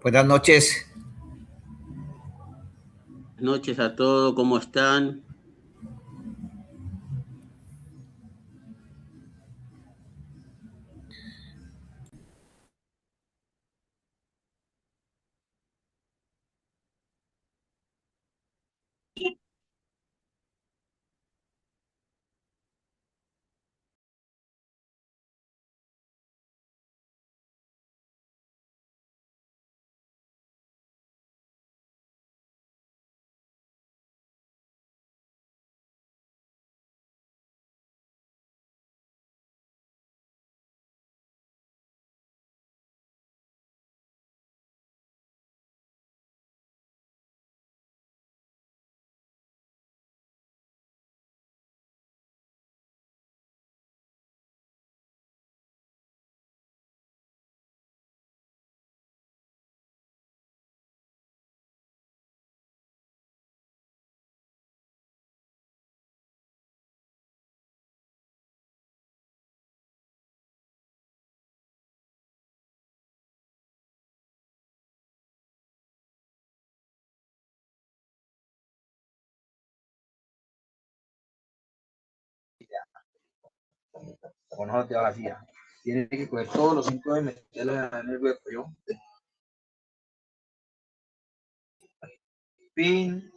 Buenas noches. Buenas noches a todos, ¿cómo están? Con hoja de vacía. Tiene que coger todos los 5 y meterlos en el hueco, ¿yo? Pin.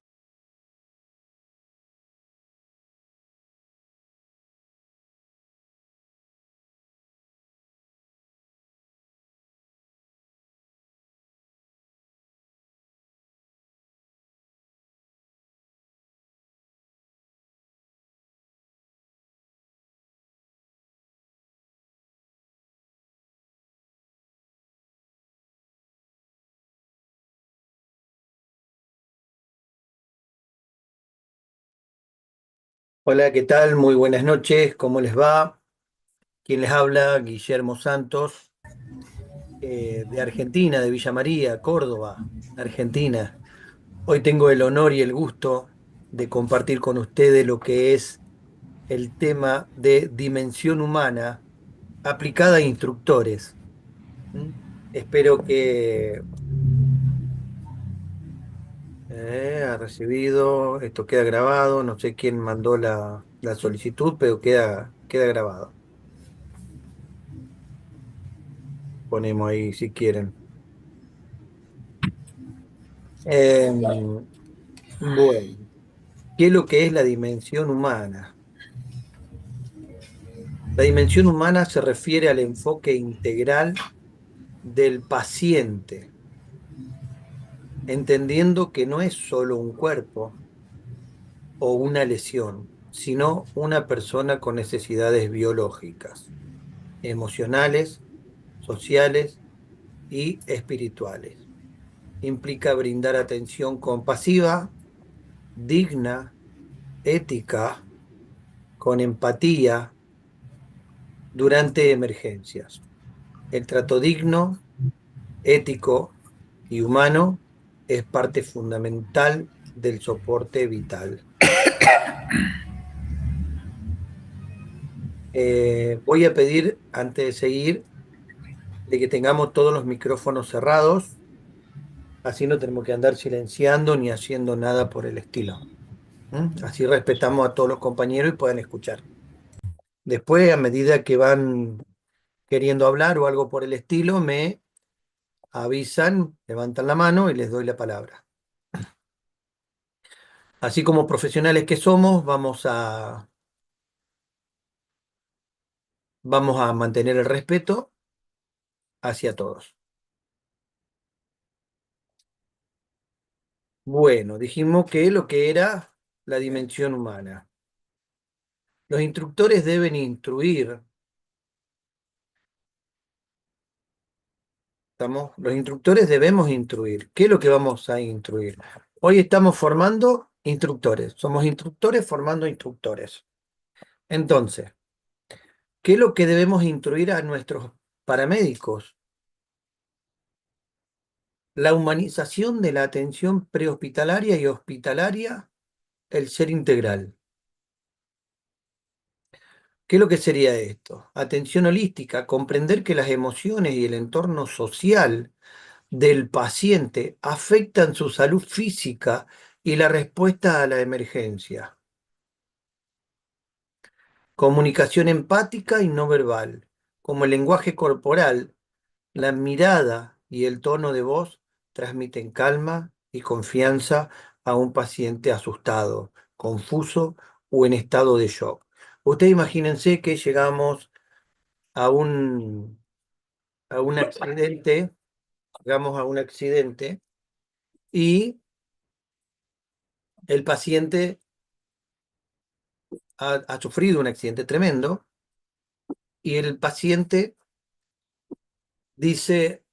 Hola, ¿qué tal? Muy buenas noches, ¿cómo les va? ¿Quién les habla? Guillermo Santos, de Argentina, de Villa María, Córdoba, Argentina. Hoy tengo el honor y el gusto de compartir con ustedes lo que es el tema de dimensión humana aplicada a instructores. ¿Mm? Espero que ha recibido, esto queda grabado, no sé quién mandó la solicitud, pero queda grabado. Ponemos ahí si quieren. Bueno, ¿qué es lo que es la dimensión humana? La dimensión humana se refiere al enfoque integral del paciente, entendiendo que no es solo un cuerpo o una lesión, sino una persona con necesidades biológicas, emocionales, sociales y espirituales. Implica brindar atención compasiva, digna, ética, con empatía durante emergencias. El trato digno, ético y humano es parte fundamental del soporte vital. Voy a pedir, antes de seguir, de que tengamos todos los micrófonos cerrados, así no tenemos que andar silenciando ni haciendo nada por el estilo. Así respetamos a todos los compañeros y pueden escuchar. Después, a medida que van queriendo hablar o algo por el estilo, me avisan, levantan la mano y les doy la palabra. Así como profesionales que somos, vamos a mantener el respeto hacia todos. Bueno, dijimos que lo que era la dimensión humana. Los instructores deben instruir, ¿estamos? Los instructores debemos instruir. ¿Qué es lo que vamos a instruir? Hoy estamos formando instructores, somos instructores formando instructores. Entonces, ¿qué es lo que debemos instruir a nuestros paramédicos? La humanización de la atención prehospitalaria y hospitalaria, el ser integral. ¿Qué es lo que sería esto? Atención holística, comprender que las emociones y el entorno social del paciente afectan su salud física y la respuesta a la emergencia. Comunicación empática y no verbal, como el lenguaje corporal, la mirada y el tono de voz transmiten calma y confianza a un paciente asustado, confuso o en estado de shock. Ustedes imagínense que llegamos a un accidente, llegamos a un accidente y el paciente ha sufrido un accidente tremendo y el paciente dice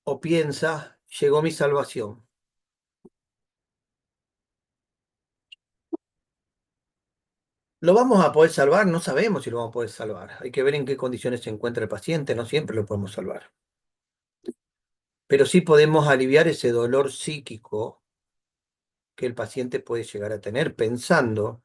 o piensa, llegó mi salvación. ¿Lo vamos a poder salvar? No sabemos si lo vamos a poder salvar. Hay que ver en qué condiciones se encuentra el paciente, no siempre lo podemos salvar. Pero sí podemos aliviar ese dolor psíquico que el paciente puede llegar a tener pensando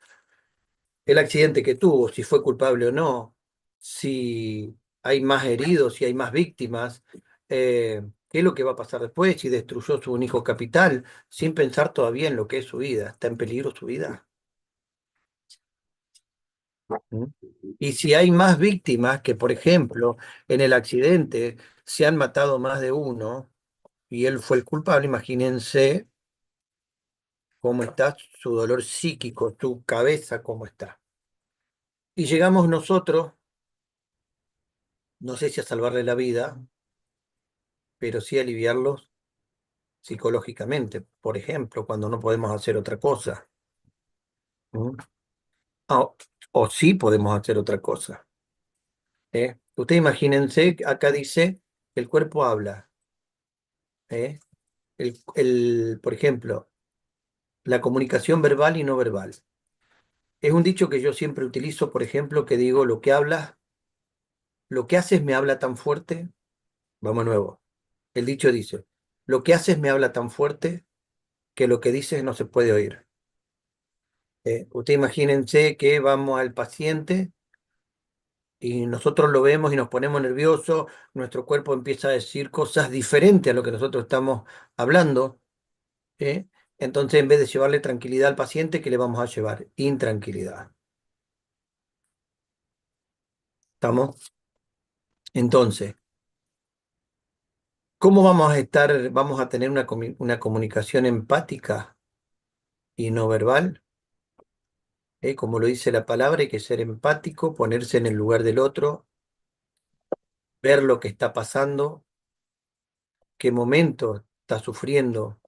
el accidente que tuvo, si fue culpable o no, si hay más heridos, si hay más víctimas, qué es lo que va a pasar después, si destruyó su único capital, sin pensar todavía en lo que es su vida. ¿Está en peligro su vida? ¿Mm? Y si hay más víctimas que, por ejemplo, en el accidente se han matado más de uno y él fue el culpable, imagínense cómo está su dolor psíquico, su cabeza, cómo está. Y llegamos nosotros, no sé si a salvarle la vida, pero sí aliviarlos psicológicamente, por ejemplo, cuando no podemos hacer otra cosa. ¿Mm? O, o sí podemos hacer otra cosa. Ustedes imagínense, acá dice, el cuerpo habla. ¿Eh? Por ejemplo, la comunicación verbal y no verbal. Es un dicho que yo siempre utilizo, por ejemplo, que digo, lo que haces me habla tan fuerte. Vamos de nuevo. El dicho dice, lo que haces me habla tan fuerte que lo que dices no se puede oír. Usted imagínense que vamos al paciente y nosotros lo vemos y nos ponemos nerviosos, nuestro cuerpo empieza a decir cosas diferentes a lo que nosotros estamos hablando. ¿Eh? Entonces, en vez de llevarle tranquilidad al paciente, ¿qué le vamos a llevar? Intranquilidad. ¿Estamos? Entonces, ¿cómo vamos a tener una comunicación empática y no verbal? Como lo dice la palabra, hay que ser empático, ponerse en el lugar del otro, ver lo que está pasando, qué momento está sufriendo,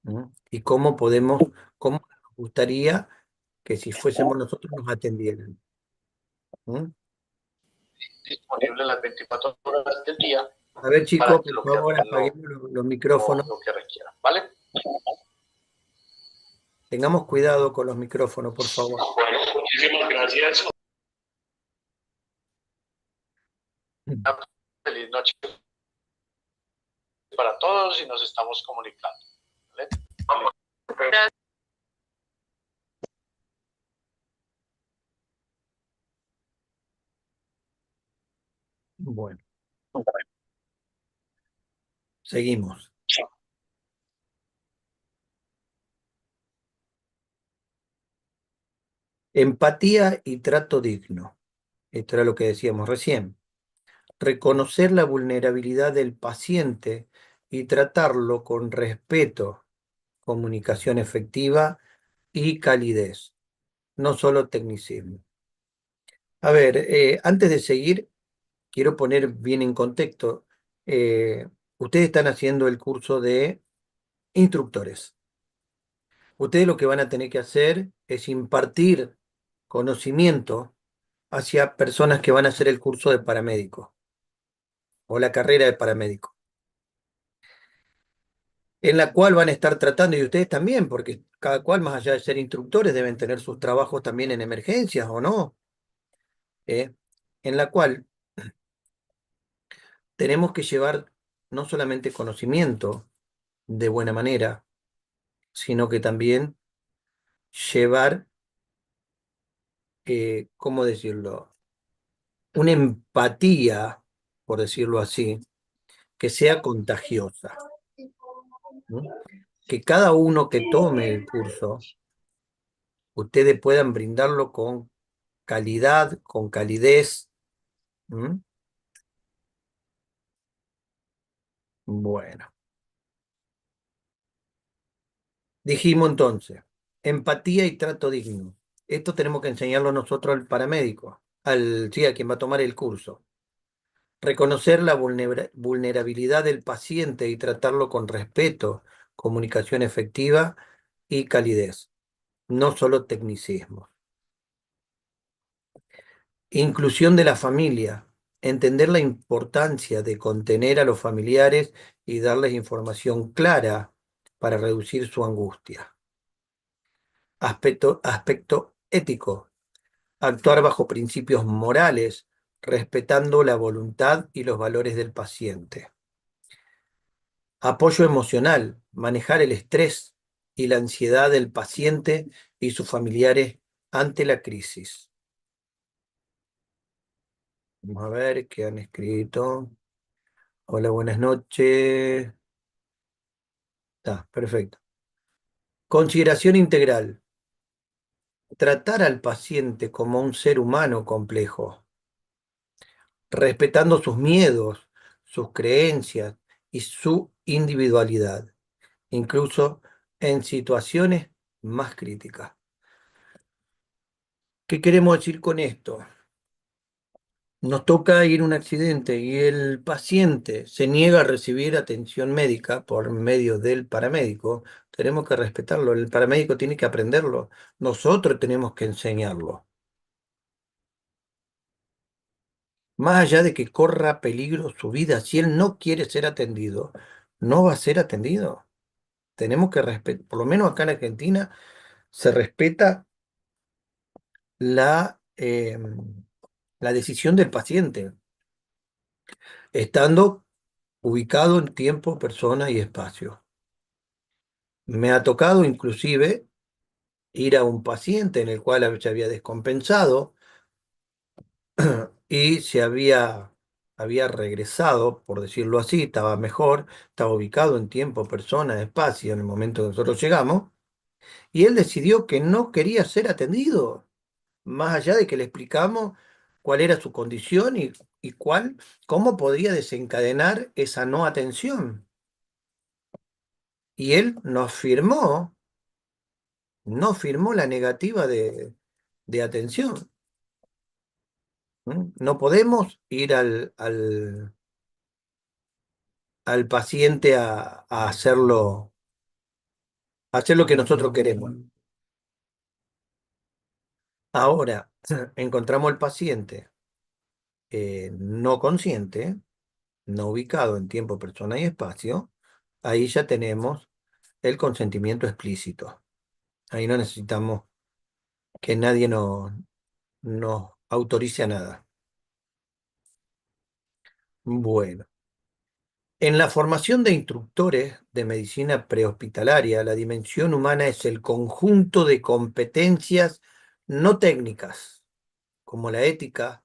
¿no? Y cómo nos gustaría que si fuésemos nosotros nos atendieran. ¿No? Disponible las 24 horas del día A ver, para chicos, que por favor, apaguemos los micrófonos. lo que requieran, ¿vale? Tengamos cuidado con los micrófonos, por favor. Bueno, muchísimas gracias. Feliz noche para todos y nos estamos comunicando. ¿Vale? Bueno, seguimos. Empatía y trato digno. Esto era lo que decíamos recién. Reconocer la vulnerabilidad del paciente y tratarlo con respeto, comunicación efectiva y calidez, no solo tecnicismo. A ver, antes de seguir, quiero poner bien en contexto. Ustedes están haciendo el curso de instructores. Ustedes lo que van a tener que hacer es impartir conocimiento hacia personas que van a hacer el curso de paramédico o la carrera de paramédico, en la cual van a estar tratando, y ustedes también, porque cada cual, más allá de ser instructores, deben tener sus trabajos también en emergencias, ¿o no? En la cual tenemos que llevar no solamente conocimiento de buena manera, sino que también llevar, ¿cómo decirlo? Una empatía, por decirlo así, que sea contagiosa, ¿no? Que cada uno que tome el curso, ustedes puedan brindarlo con calidad, con calidez. ¿Mm? Bueno, dijimos entonces, empatía y trato digno. Esto tenemos que enseñarlo nosotros al paramédico, sí, a quien va a tomar el curso. Reconocer la vulnerabilidad del paciente y tratarlo con respeto, comunicación efectiva y calidez, no solo tecnicismo. Inclusión de la familia, entender la importancia de contener a los familiares y darles información clara para reducir su angustia. Aspecto ético, actuar bajo principios morales, respetando la voluntad y los valores del paciente. Apoyo emocional, manejar el estrés y la ansiedad del paciente y sus familiares ante la crisis. Vamos a ver qué han escrito. Hola, buenas noches. Está, perfecto. Consideración integral. Tratar al paciente como un ser humano complejo, respetando sus miedos, sus creencias y su individualidad, incluso en situaciones más críticas. ¿Qué queremos decir con esto? Nos toca ir a un accidente y el paciente se niega a recibir atención médica por medio del paramédico. Tenemos que respetarlo. El paramédico tiene que aprenderlo. Nosotros tenemos que enseñarlo. Más allá de que corra peligro su vida, si él no quiere ser atendido, no va a ser atendido. Tenemos que respetar, por lo menos acá en Argentina, se respeta la decisión del paciente, estando ubicado en tiempo, persona y espacio. Me ha tocado inclusive ir a un paciente en el cual se había descompensado y había regresado, por decirlo así, estaba mejor, estaba ubicado en tiempo, persona, espacio en el momento que nosotros llegamos, y él decidió que no quería ser atendido, más allá de que le explicamos cuál era su condición y cómo podría desencadenar esa no atención. Y él no firmó la negativa de atención. ¿Mm? No podemos ir al paciente a hacer lo que nosotros queremos. Ahora, encontramos al paciente no consciente, no ubicado en tiempo, persona y espacio, ahí ya tenemos el consentimiento explícito. Ahí no necesitamos que nadie nos autorice a nada. Bueno, en la formación de instructores de medicina prehospitalaria, la dimensión humana es el conjunto de competencias no técnicas, como la ética,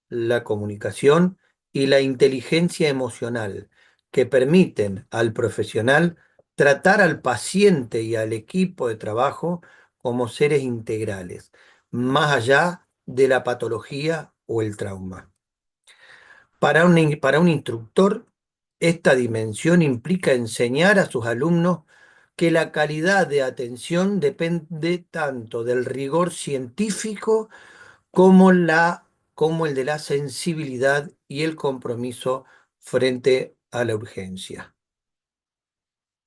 la comunicación y la inteligencia emocional, que permiten al profesional tratar al paciente y al equipo de trabajo como seres integrales, más allá de la patología o el trauma. Para un instructor, esta dimensión implica enseñar a sus alumnos que la calidad de atención depende tanto del rigor científico como, como el de la sensibilidad y el compromiso frente a la urgencia.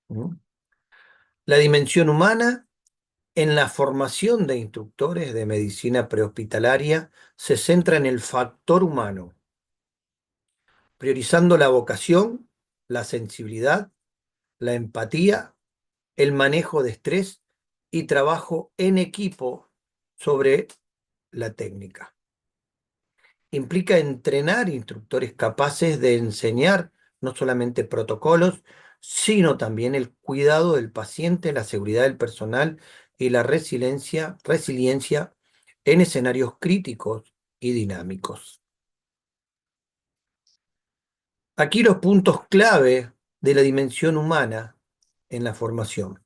¿Mm? La dimensión humana en la formación de instructores de medicina prehospitalaria se centra en el factor humano, priorizando la vocación, la sensibilidad, la empatía, el manejo de estrés y trabajo en equipo sobre la técnica. Implica entrenar instructores capaces de enseñar no solamente protocolos, sino también el cuidado del paciente, la seguridad del personal y la resiliencia en escenarios críticos y dinámicos. Aquí los puntos clave de la dimensión humana en la formación.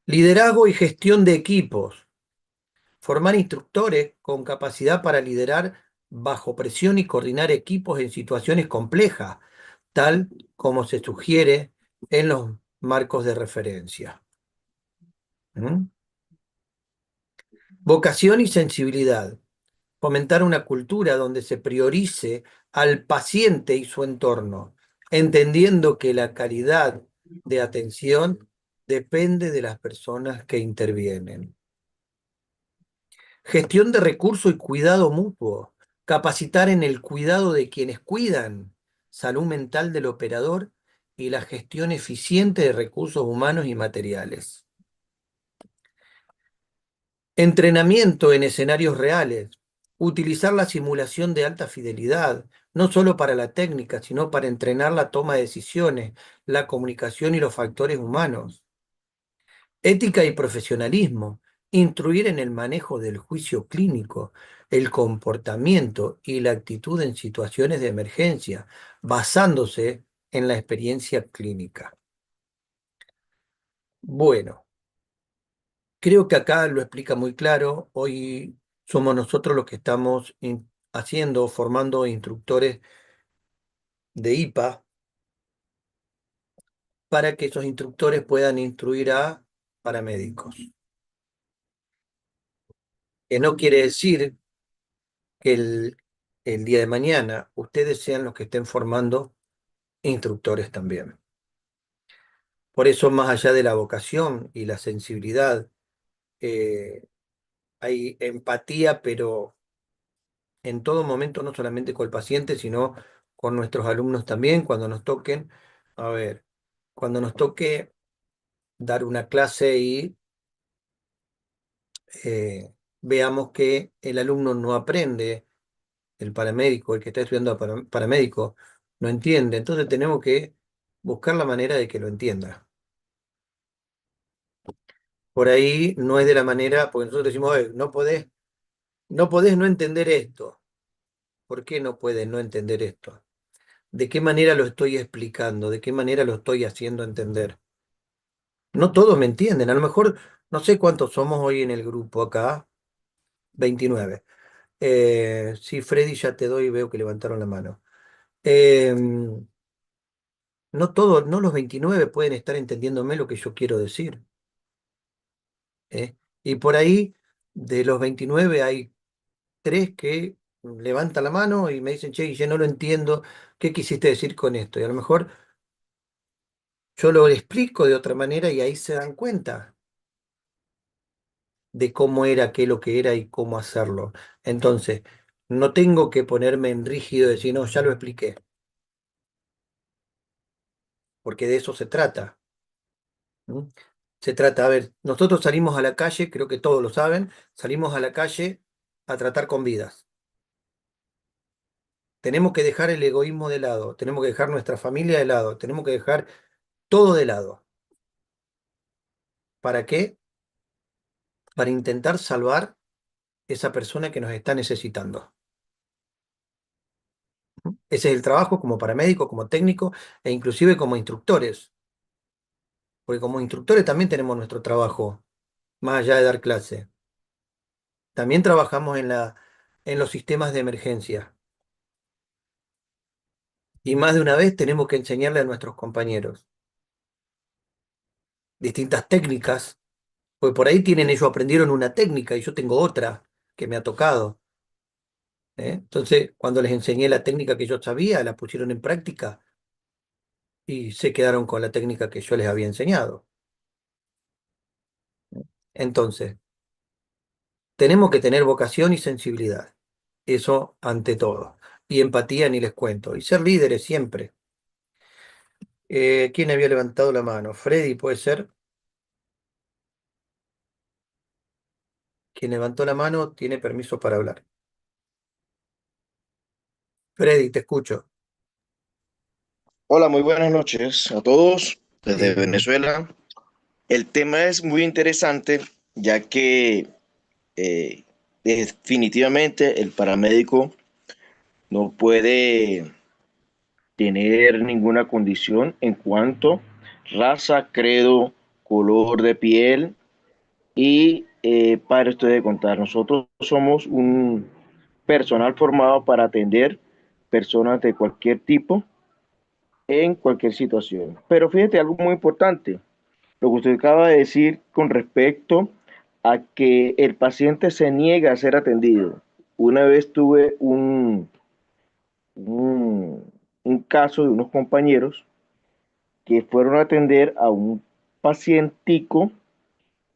Liderazgo y gestión de equipos. Formar instructores con capacidad para liderar bajo presión y coordinar equipos en situaciones complejas, tal como se sugiere en los marcos de referencia. ¿Mm? Vocación y sensibilidad. Fomentar una cultura donde se priorice al paciente y su entorno, entendiendo que la calidad de atención depende de las personas que intervienen. Gestión de recursos y cuidado mutuo. Capacitar en el cuidado de quienes cuidan, salud mental del operador y la gestión eficiente de recursos humanos y materiales. Entrenamiento en escenarios reales. Utilizar la simulación de alta fidelidad, no solo para la técnica, sino para entrenar la toma de decisiones, la comunicación y los factores humanos. Ética y profesionalismo. Instruir en el manejo del juicio clínico, el comportamiento y la actitud en situaciones de emergencia, basándose en la experiencia clínica. Bueno, creo que acá lo explica muy claro. Hoy somos nosotros los que estamos formando instructores de IPA para que esos instructores puedan instruir a paramédicos. Que no quiere decir que el día de mañana ustedes sean los que estén formando instructores también. Por eso, más allá de la vocación y la sensibilidad, hay empatía, pero en todo momento, no solamente con el paciente, sino con nuestros alumnos también, cuando nos toquen, cuando nos toque dar una clase y veamos que el alumno no aprende, el paramédico, el que está estudiando paramédico, no entiende. Entonces tenemos que buscar la manera de que lo entienda. Por ahí no es de la manera, porque nosotros decimos: "Oye, no podés no entender esto". ¿Por qué no puedes no entender esto? ¿De qué manera lo estoy explicando? ¿De qué manera lo estoy haciendo entender? No todos me entienden. A lo mejor, no sé cuántos somos hoy en el grupo acá, 29. Sí, Freddy, ya te doy, veo que levantaron la mano. Em, no todos, no los 29 pueden estar entendiéndome lo que yo quiero decir. ¿Eh? Y por ahí, de los 29 hay 3 que levantan la mano y me dicen: "Che, yo no lo entiendo, ¿qué quisiste decir con esto?". Y a lo mejor yo lo explico de otra manera y ahí se dan cuenta de cómo era, qué lo que era y cómo hacerlo. Entonces, no tengo que ponerme en rígido y decir: "No, ya lo expliqué", porque de eso se trata. ¿M? Se trata, a ver, nosotros salimos a la calle, creo que todos lo saben, salimos a la calle a tratar con vidas. Tenemos que dejar el egoísmo de lado, tenemos que dejar nuestra familia de lado, tenemos que dejar todo de lado. ¿Para qué? Para intentar salvar esa persona que nos está necesitando. Ese es el trabajo como paramédico, como técnico e inclusive como instructores, porque como instructores también tenemos nuestro trabajo, más allá de dar clase. También trabajamos en los sistemas de emergencia y más de una vez tenemos que enseñarle a nuestros compañeros distintas técnicas, porque por ahí ellos aprendieron una técnica y yo tengo otra que me ha tocado. Entonces, cuando les enseñé la técnica que yo sabía, la pusieron en práctica y se quedaron con la técnica que yo les había enseñado. Entonces, tenemos que tener vocación y sensibilidad, eso ante todo. Y empatía ni les cuento. Y ser líderes siempre. ¿Quién había levantado la mano? Freddy, puede ser. Quien levantó la mano tiene permiso para hablar. Freddy, te escucho. Hola, muy buenas noches a todos desde Sí, Venezuela. El tema es muy interesante ya que eh, definitivamente el paramédico no puede tener ninguna condición en cuanto raza, credo, color de piel y para esto de contar, nosotros somos un personal formado para atender personas de cualquier tipo en cualquier situación. Pero fíjate algo muy importante. Lo que usted acaba de decir con respecto a que el paciente se niega a ser atendido. Una vez tuve un caso de unos compañeros que fueron a atender a un pacientico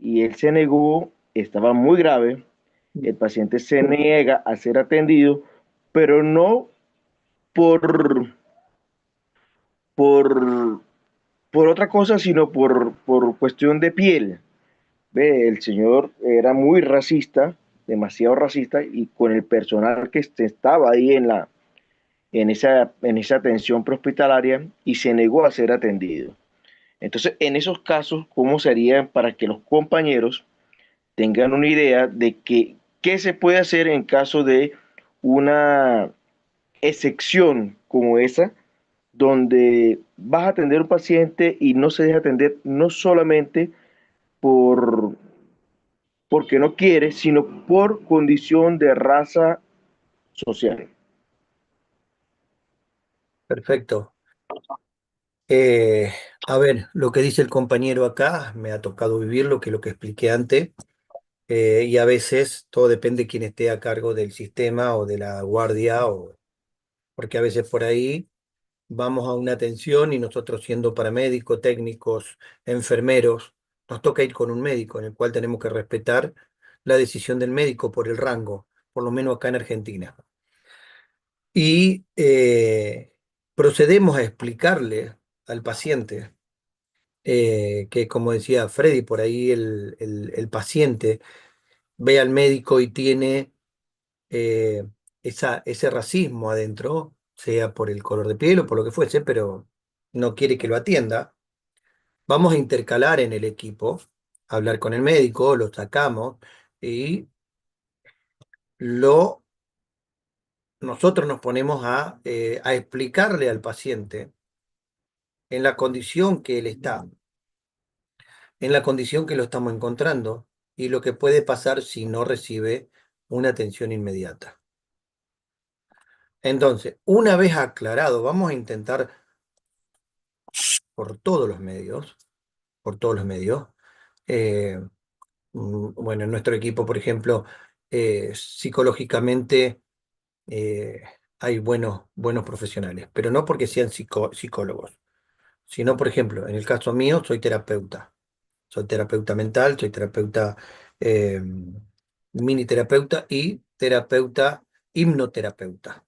y él se negó, estaba muy grave, el paciente se niega a ser atendido, pero no por, por, por otra cosa, sino por cuestión de piel. Ve, el señor era muy racista, demasiado racista, y con el personal que estaba ahí en esa atención prehospitalaria y se negó a ser atendido. Entonces, en esos casos, ¿cómo sería para que los compañeros tengan una idea de qué se puede hacer en caso de una excepción como esa, donde vas a atender a un paciente y no se deja atender no solamente por porque no quiere, sino por condición de raza social? perfecto. A ver, lo que dice el compañero acá, me ha tocado vivir lo que expliqué antes, y a veces todo depende de quién esté a cargo del sistema o de la guardia, porque a veces por ahí vamos a una atención y nosotros siendo paramédicos, técnicos, enfermeros, nos toca ir con un médico en el cual tenemos que respetar la decisión del médico por el rango, por lo menos acá en Argentina. Y procedemos a explicarle al paciente que, como decía Freddy, por ahí el paciente ve al médico y tiene eh, ese racismo adentro, sea por el color de piel o por lo que fuese, pero no quiere que lo atienda, vamos a intercalar en el equipo, hablar con el médico, lo sacamos y nosotros nos ponemos a explicarle al paciente en la condición que él está, en la condición que lo estamos encontrando y lo que puede pasar si no recibe una atención inmediata. Entonces, una vez aclarado, vamos a intentar por todos los medios, por todos los medios. eh, bueno, en nuestro equipo, por ejemplo, psicológicamente eh, hay buenos profesionales, pero no porque sean psicólogos, sino, por ejemplo, en el caso mío, soy terapeuta mental, soy terapeuta eh, mini terapeuta y terapeuta hipnoterapeuta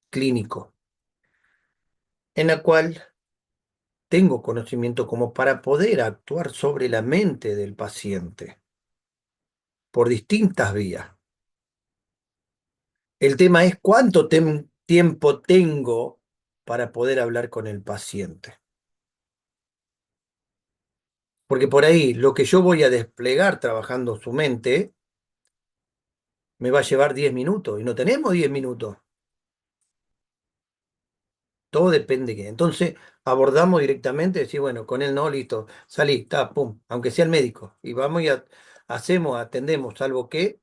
clínico, en la cual tengo conocimiento como para poder actuar sobre la mente del paciente por distintas vías. El tema es cuánto tiempo tengo para poder hablar con el paciente. Porque por ahí lo que yo voy a desplegar trabajando su mente me va a llevar 10 minutos y no tenemos 10 minutos. Todo depende de qué. Entonces abordamos directamente, decir, bueno, con él no, listo, salí, está, pum, aunque sea el médico. Y vamos y hacemos, atendemos, salvo que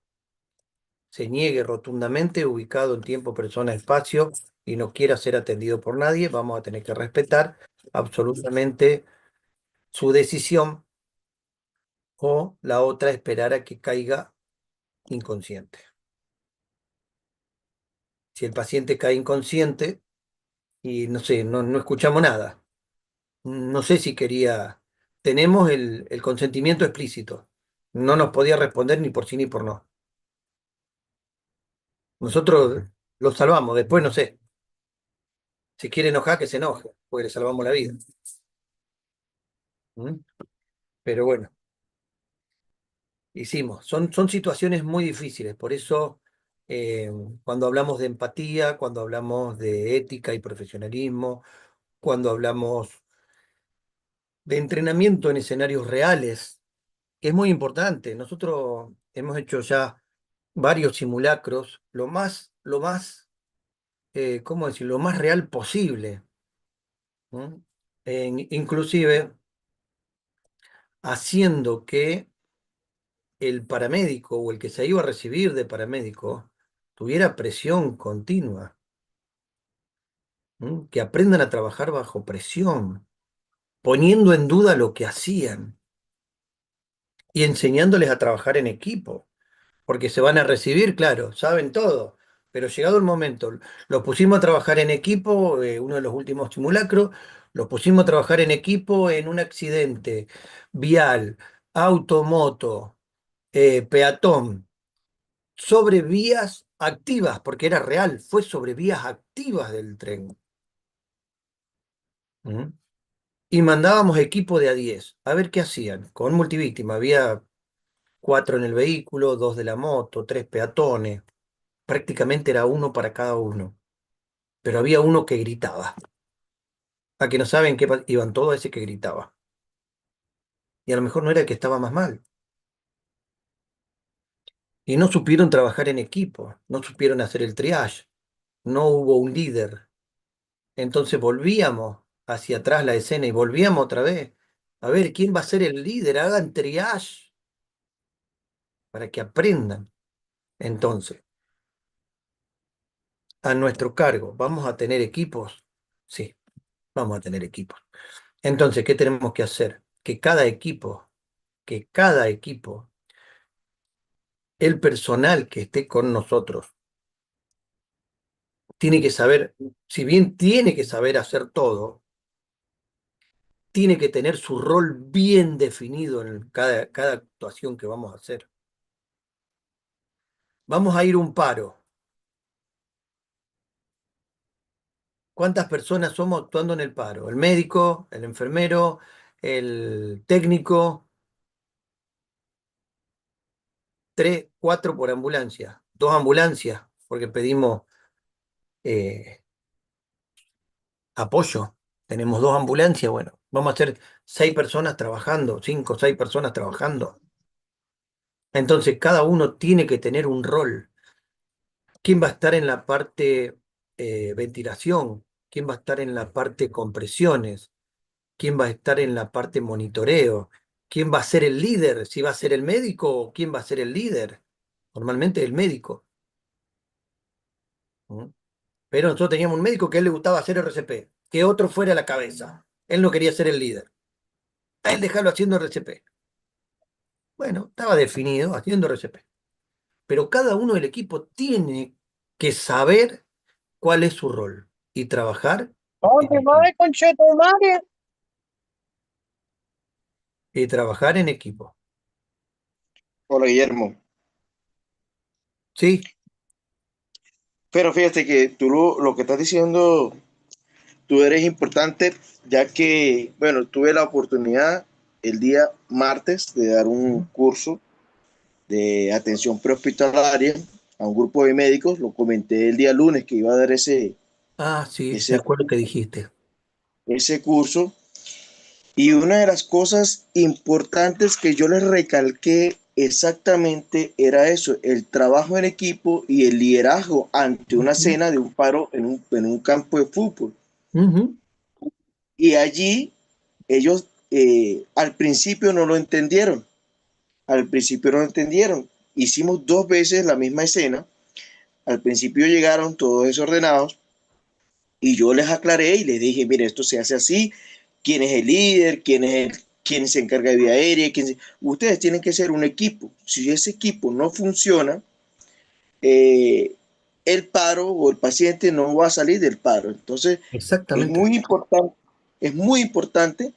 se niegue rotundamente, ubicado en tiempo, persona, espacio, y no quiera ser atendido por nadie, vamos a tener que respetar absolutamente su decisión o la otra esperar a que caiga inconsciente. Si el paciente cae inconsciente y no sé, no escuchamos nada, no sé si quería, tenemos el consentimiento explícito, no nos podía responder ni por sí ni por no. Nosotros lo salvamos, después no sé, si quiere enojar que se enoje, porque le salvamos la vida. ¿Mm? Pero bueno, hicimos. Son situaciones muy difíciles, por eso eh, cuando hablamos de empatía, cuando hablamos de ética y profesionalismo, cuando hablamos de entrenamiento en escenarios reales, que es muy importante. Nosotros hemos hecho ya varios simulacros, ¿cómo decirlo? Lo más real posible. ¿Mm? Inclusive haciendo que el paramédico o el que se iba a recibir de paramédico tuviera presión continua, que aprendan a trabajar bajo presión, poniendo en duda lo que hacían y enseñándoles a trabajar en equipo, porque se van a recibir, claro, saben todo, pero llegado el momento, los pusimos a trabajar en equipo, uno de los últimos simulacros, los pusimos a trabajar en equipo en un accidente vial, automoto, peatón sobre vías activas, porque era real, fue sobre vías activas del tren. ¿Mm? Y mandábamos equipo de A10 a ver qué hacían. Con multivíctima, había 4 en el vehículo, 2 de la moto, 3 peatones. Prácticamente era uno para cada uno. Pero había uno que gritaba. A que no saben qué iban todos a ese que gritaba. Y a lo mejor no era el que estaba más mal. Y no supieron trabajar en equipo, no supieron hacer el triage, no hubo un líder. Entonces volvíamos hacia atrás la escena y volvíamos otra vez. A ver, ¿quién va a ser el líder? Hagan triage para que aprendan. Entonces, a nuestro cargo, ¿vamos a tener equipos? Sí, vamos a tener equipos. Entonces, ¿qué tenemos que hacer? Que cada equipo, el personal que esté con nosotros, tiene que saber, si bien tiene que saber hacer todo, tiene que tener su rol bien definido en cada actuación que vamos a hacer. Vamos a ir a un paro. ¿Cuántas personas somos actuando en el paro? El médico, el enfermero, el técnico. 3, 4 por ambulancia, 2 ambulancias, porque pedimos apoyo. Tenemos 2 ambulancias, bueno, vamos a ser 6 personas trabajando, 5 o 6 personas trabajando. Entonces, cada uno tiene que tener un rol. ¿Quién va a estar en la parte ventilación? ¿Quién va a estar en la parte compresiones? ¿Quién va a estar en la parte monitoreo? ¿Quién va a ser el líder? ¿Si va a ser el médico o quién va a ser el líder? Normalmente el médico. ¿Mm? Pero nosotros teníamos un médico que a él le gustaba hacer RCP, que otro fuera la cabeza. Él no quería ser el líder. A él dejarlo haciendo RCP. Bueno, estaba definido haciendo RCP. Pero cada uno del equipo tiene que saber cuál es su rol y trabajar en ¿Dónde va, equipo. conchetumadre? Y trabajar en equipo. Hola, Guillermo. Sí, Pero fíjate que tú lo que estás diciendo, tú eres importante, ya que, bueno, tuve la oportunidad el día martes de dar un curso de atención prehospitalaria a un grupo de médicos. Lo comenté el día lunes que iba a dar sí, me ese, acuerdo que dijiste. ese curso. Y una de las cosas importantes que yo les recalqué exactamente era eso, el trabajo en equipo y el liderazgo ante una Ujú, escena de un paro en un campo de fútbol. ujú. Y allí ellos al principio no lo entendieron, al principio no lo entendieron. Hicimos 2 veces la misma escena, al principio llegaron todos desordenados y yo les aclaré y les dije, mire, esto se hace así, quién es el líder, quién se encarga de vía aérea, ustedes tienen que ser un equipo. Si ese equipo no funciona, eh, el paro o el paciente no va a salir del paro. Entonces, es Exactamente. muy importante, es muy importante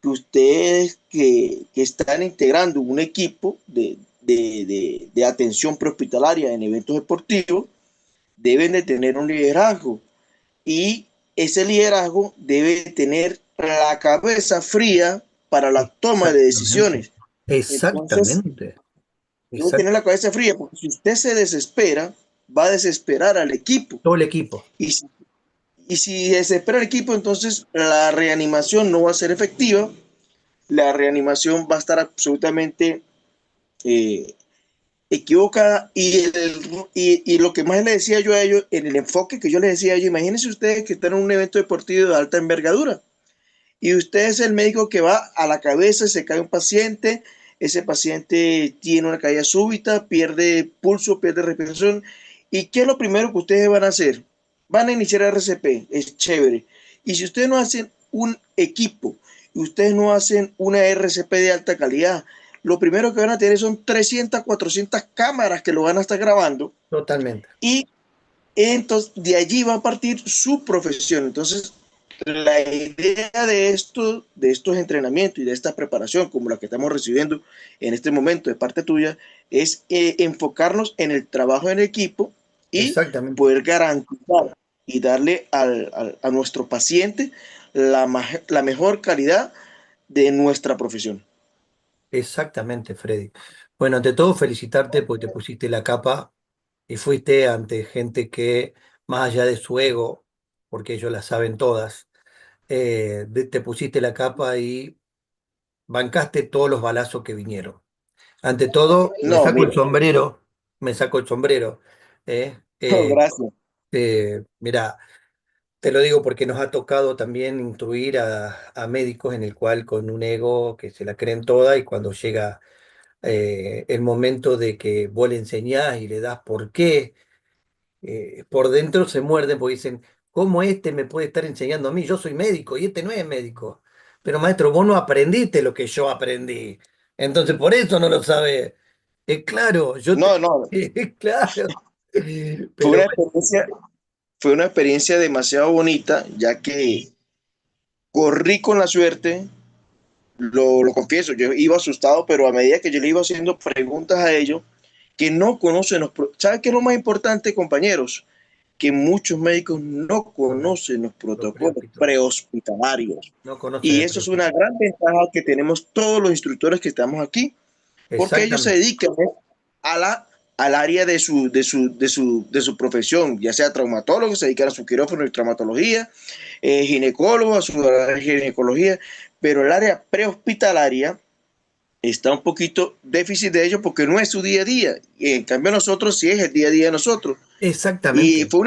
que ustedes que están integrando un equipo de atención prehospitalaria en eventos deportivos deben de tener un liderazgo y ese liderazgo debe tener la cabeza fría para la toma de Exactamente. decisiones. Entonces, Exactamente. debe tener Exacto. la cabeza fría, porque si usted se desespera, va a desesperar al equipo. Todo el equipo. Y si, y si desespera al equipo, entonces la reanimación no va a ser efectiva, la reanimación va a estar absolutamente eh, equivocada y lo que más le decía yo a ellos, en el enfoque que yo les decía a ellos, imagínense ustedes que están en un evento deportivo de alta envergadura y usted es el médico que va a la cabeza, se cae un paciente, ese paciente tiene una caída súbita, pierde pulso, pierde respiración. ¿Y qué es lo primero que ustedes van a hacer? Van a iniciar RCP, es chévere. Y si ustedes no hacen un equipo y ustedes no hacen una RCP de alta calidad, lo primero que van a tener son 300, 400 cámaras que lo van a estar grabando Totalmente. y entonces de allí va a partir su profesión. Entonces, la idea de estos entrenamientos y de esta preparación, como la que estamos recibiendo en este momento de parte tuya, es enfocarnos en el trabajo en equipo y Exactamente. poder garantizar y darle a nuestro paciente la mejor calidad de nuestra profesión. Exactamente, Freddy. Bueno, ante todo felicitarte porque te pusiste la capa y fuiste ante gente que, más allá de su ego, porque ellos la saben todas, te pusiste la capa y bancaste todos los balazos que vinieron. Ante todo, me No, saco el mira, sombrero, me saco el sombrero. ¿Eh? no, gracias. Mirá, te lo digo porque nos ha tocado también instruir a médicos en el cual con un ego que se la creen toda y cuando llega el momento de que vos le enseñás y le das por qué, por dentro se muerden porque dicen, ¿cómo este me puede estar enseñando a mí? Yo soy médico y este no es médico. Pero maestro, vos no aprendiste lo que yo aprendí. Entonces por eso no lo sabés. Es claro, yo te... No, no, Es claro. fue Pero una bueno, experiencia, fue una experiencia demasiado bonita, ya que corrí con la suerte, lo confieso, yo iba asustado, pero a medida que yo le iba haciendo preguntas a ellos, que no conocen ¿Saben qué es lo más importante, compañeros? Que muchos médicos no conocen los los protocolos prehospitalarios prehospitalarios. no conocen Y el eso es una prehospital. gran ventaja que tenemos todos los instructores que estamos aquí, porque ellos se Exactamente. dedican al área de su profesión, ya sea traumatólogo, se dedican a su quirófano y traumatología, ginecólogo, a su ginecología, pero el área prehospitalaria está un poquito déficit de ellos porque no es su día a día. Y en cambio nosotros sí es el día a día de nosotros. Y Exactamente. fue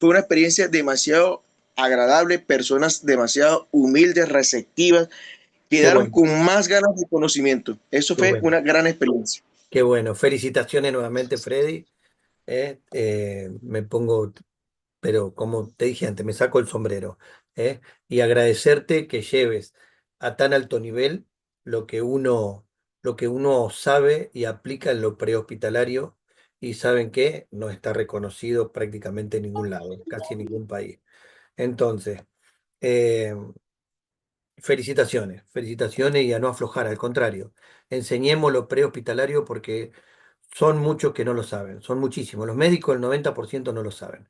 una experiencia demasiado agradable, personas demasiado humildes, receptivas, Qué quedaron bueno, con más ganas de conocimiento. Eso qué fue bueno, una gran experiencia. qué bueno. Felicitaciones nuevamente, Freddy. Me pongo, pero como te dije antes, me saco el sombrero, ¿eh? Y agradecerte que lleves a tan alto nivel lo que uno, lo que uno sabe y aplica en lo prehospitalario, y saben que no está reconocido prácticamente en ningún lado, casi en ningún país. Entonces, eh, felicitaciones, felicitaciones y a no aflojar, al contrario, enseñemos lo prehospitalario porque son muchos que no lo saben, son muchísimos. Los médicos, el 90% no lo saben.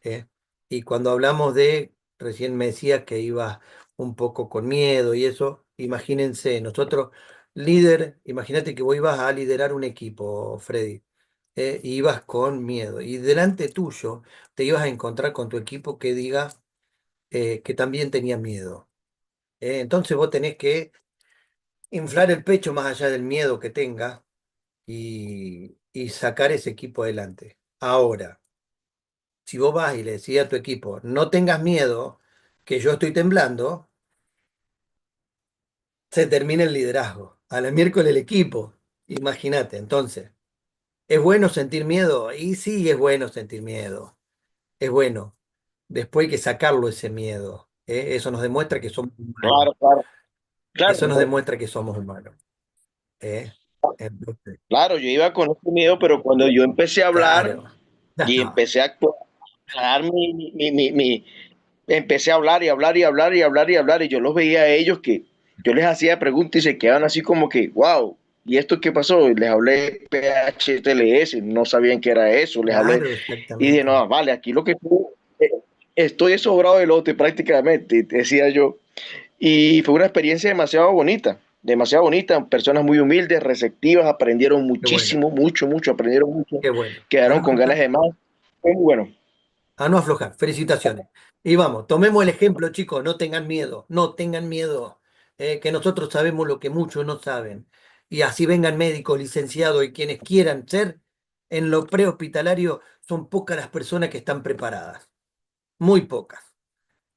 ¿Eh? Y cuando hablamos de, recién me decías que ibas un poco con miedo y eso, imagínense, nosotros, líder, imagínate que vos ibas a liderar un equipo, Freddy, y ibas con miedo, y delante tuyo te ibas a encontrar con tu equipo que diga que también tenía miedo. Entonces vos tenés que inflar el pecho más allá del miedo que tenga y sacar ese equipo adelante. Ahora, si vos vas y le decís a tu equipo, no tengas miedo, que yo estoy temblando, se termina el liderazgo. A la miércoles el equipo. Imagínate, entonces, ¿es bueno sentir miedo? Y sí, es bueno sentir miedo. Es bueno. Después hay que sacarlo ese miedo. Eso nos demuestra que somos humanos. Claro, claro, claro, Eso nos demuestra que somos humanos. ¿Eh? Entonces, claro, yo iba con ese miedo, pero cuando yo empecé a hablar claro, ya y está. empecé a actuar, a dar empecé a hablar y hablar y hablar y hablar y hablar, y yo los veía a ellos que yo les hacía preguntas y se quedaban así como que, wow, ¿y esto qué pasó? Y les hablé PHTLS, no sabían qué era eso, les hablé Claro, y dije, exactamente. no, vale, aquí lo que estoy sobrado de lote prácticamente, decía yo. Y fue una experiencia demasiado bonita, personas muy humildes, receptivas, aprendieron Qué bueno, muchísimo, mucho, mucho, aprendieron mucho, qué bueno. A quedaron no con ganas aflojar. de más. Fue muy bueno. A no aflojar. Felicitaciones. Y vamos, tomemos el ejemplo, chicos. No tengan miedo. No tengan miedo. Que nosotros sabemos lo que muchos no saben. Y así vengan médicos, licenciados y quienes quieran ser, en lo prehospitalario son pocas las personas que están preparadas. Muy pocas.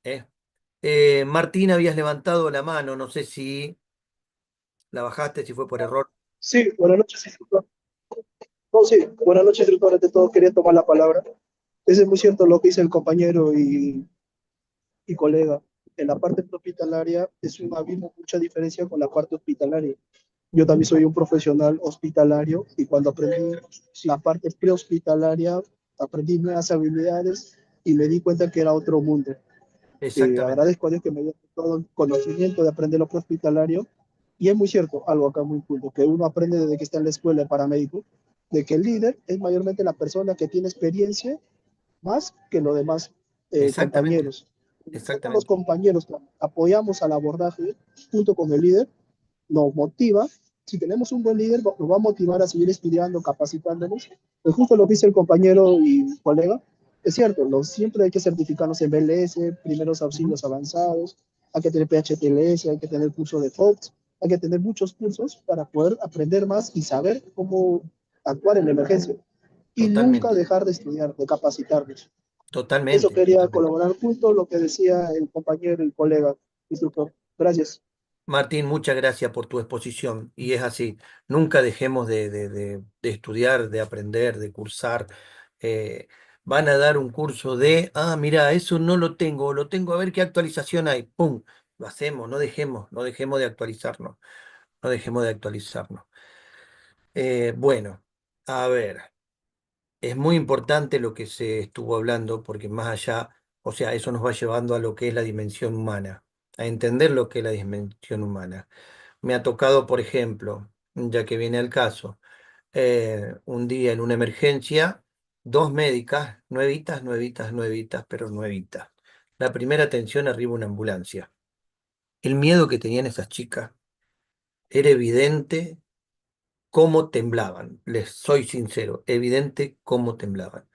¿Eh? Martín, habías levantado la mano. No sé si la bajaste, si fue por error. Sí, buenas noches, instructor. No, sí, buenas noches, instructor. Ante todo, quería tomar la palabra. Es muy cierto lo que dice el compañero y colega. En la parte hospitalaria es un abismo, mucha diferencia con la parte hospitalaria. Yo también soy un profesional hospitalario y cuando aprendí la parte prehospitalaria, aprendí nuevas habilidades y me di cuenta que era otro mundo. Exactamente. Agradezco a Dios que me dio todo el conocimiento de aprender lo prehospitalario. Y es muy cierto, algo acá muy punto, que uno aprende desde que está en la escuela de paramédico, de que el líder es mayormente la persona que tiene experiencia más que los demás Exactamente. compañeros. Nosotros los Exactamente. compañeros apoyamos al abordaje junto con el líder, nos motiva. Si tenemos un buen líder, nos va a motivar a seguir estudiando, capacitándonos. Pues justo lo que dice el compañero y colega, es cierto, siempre hay que certificarnos en BLS, primeros Ujú. auxilios avanzados, hay que tener PHTLS, hay que tener curso de FOX, hay que tener muchos cursos para poder aprender más y saber cómo actuar en la emergencia. Y nunca Totalmente. dejar de estudiar, de capacitarnos. Eso Totalmente. quería Totalmente. colaborar junto lo que decía el compañero y colega instructor. Gracias. Martín, muchas gracias por tu exposición. Y es así, nunca dejemos de estudiar, de aprender, de cursar. Van a dar un curso de, mira, eso no lo tengo, a ver qué actualización hay. ¡Pum! Lo hacemos, no dejemos de actualizarnos, no dejemos de actualizarnos. Bueno, a ver. Es muy importante lo que se estuvo hablando porque más allá, o sea, eso nos va llevando a lo que es la dimensión humana, a entender lo que es la dimensión humana. Me ha tocado, por ejemplo, ya que viene el caso, un día en una emergencia, dos médicas, nuevitas, nuevitas, nuevitas, pero nuevitas. La primera atención arriba una ambulancia. El miedo que tenían esas chicas era evidente cómo temblaban, les soy sincero, evidente cómo temblaban.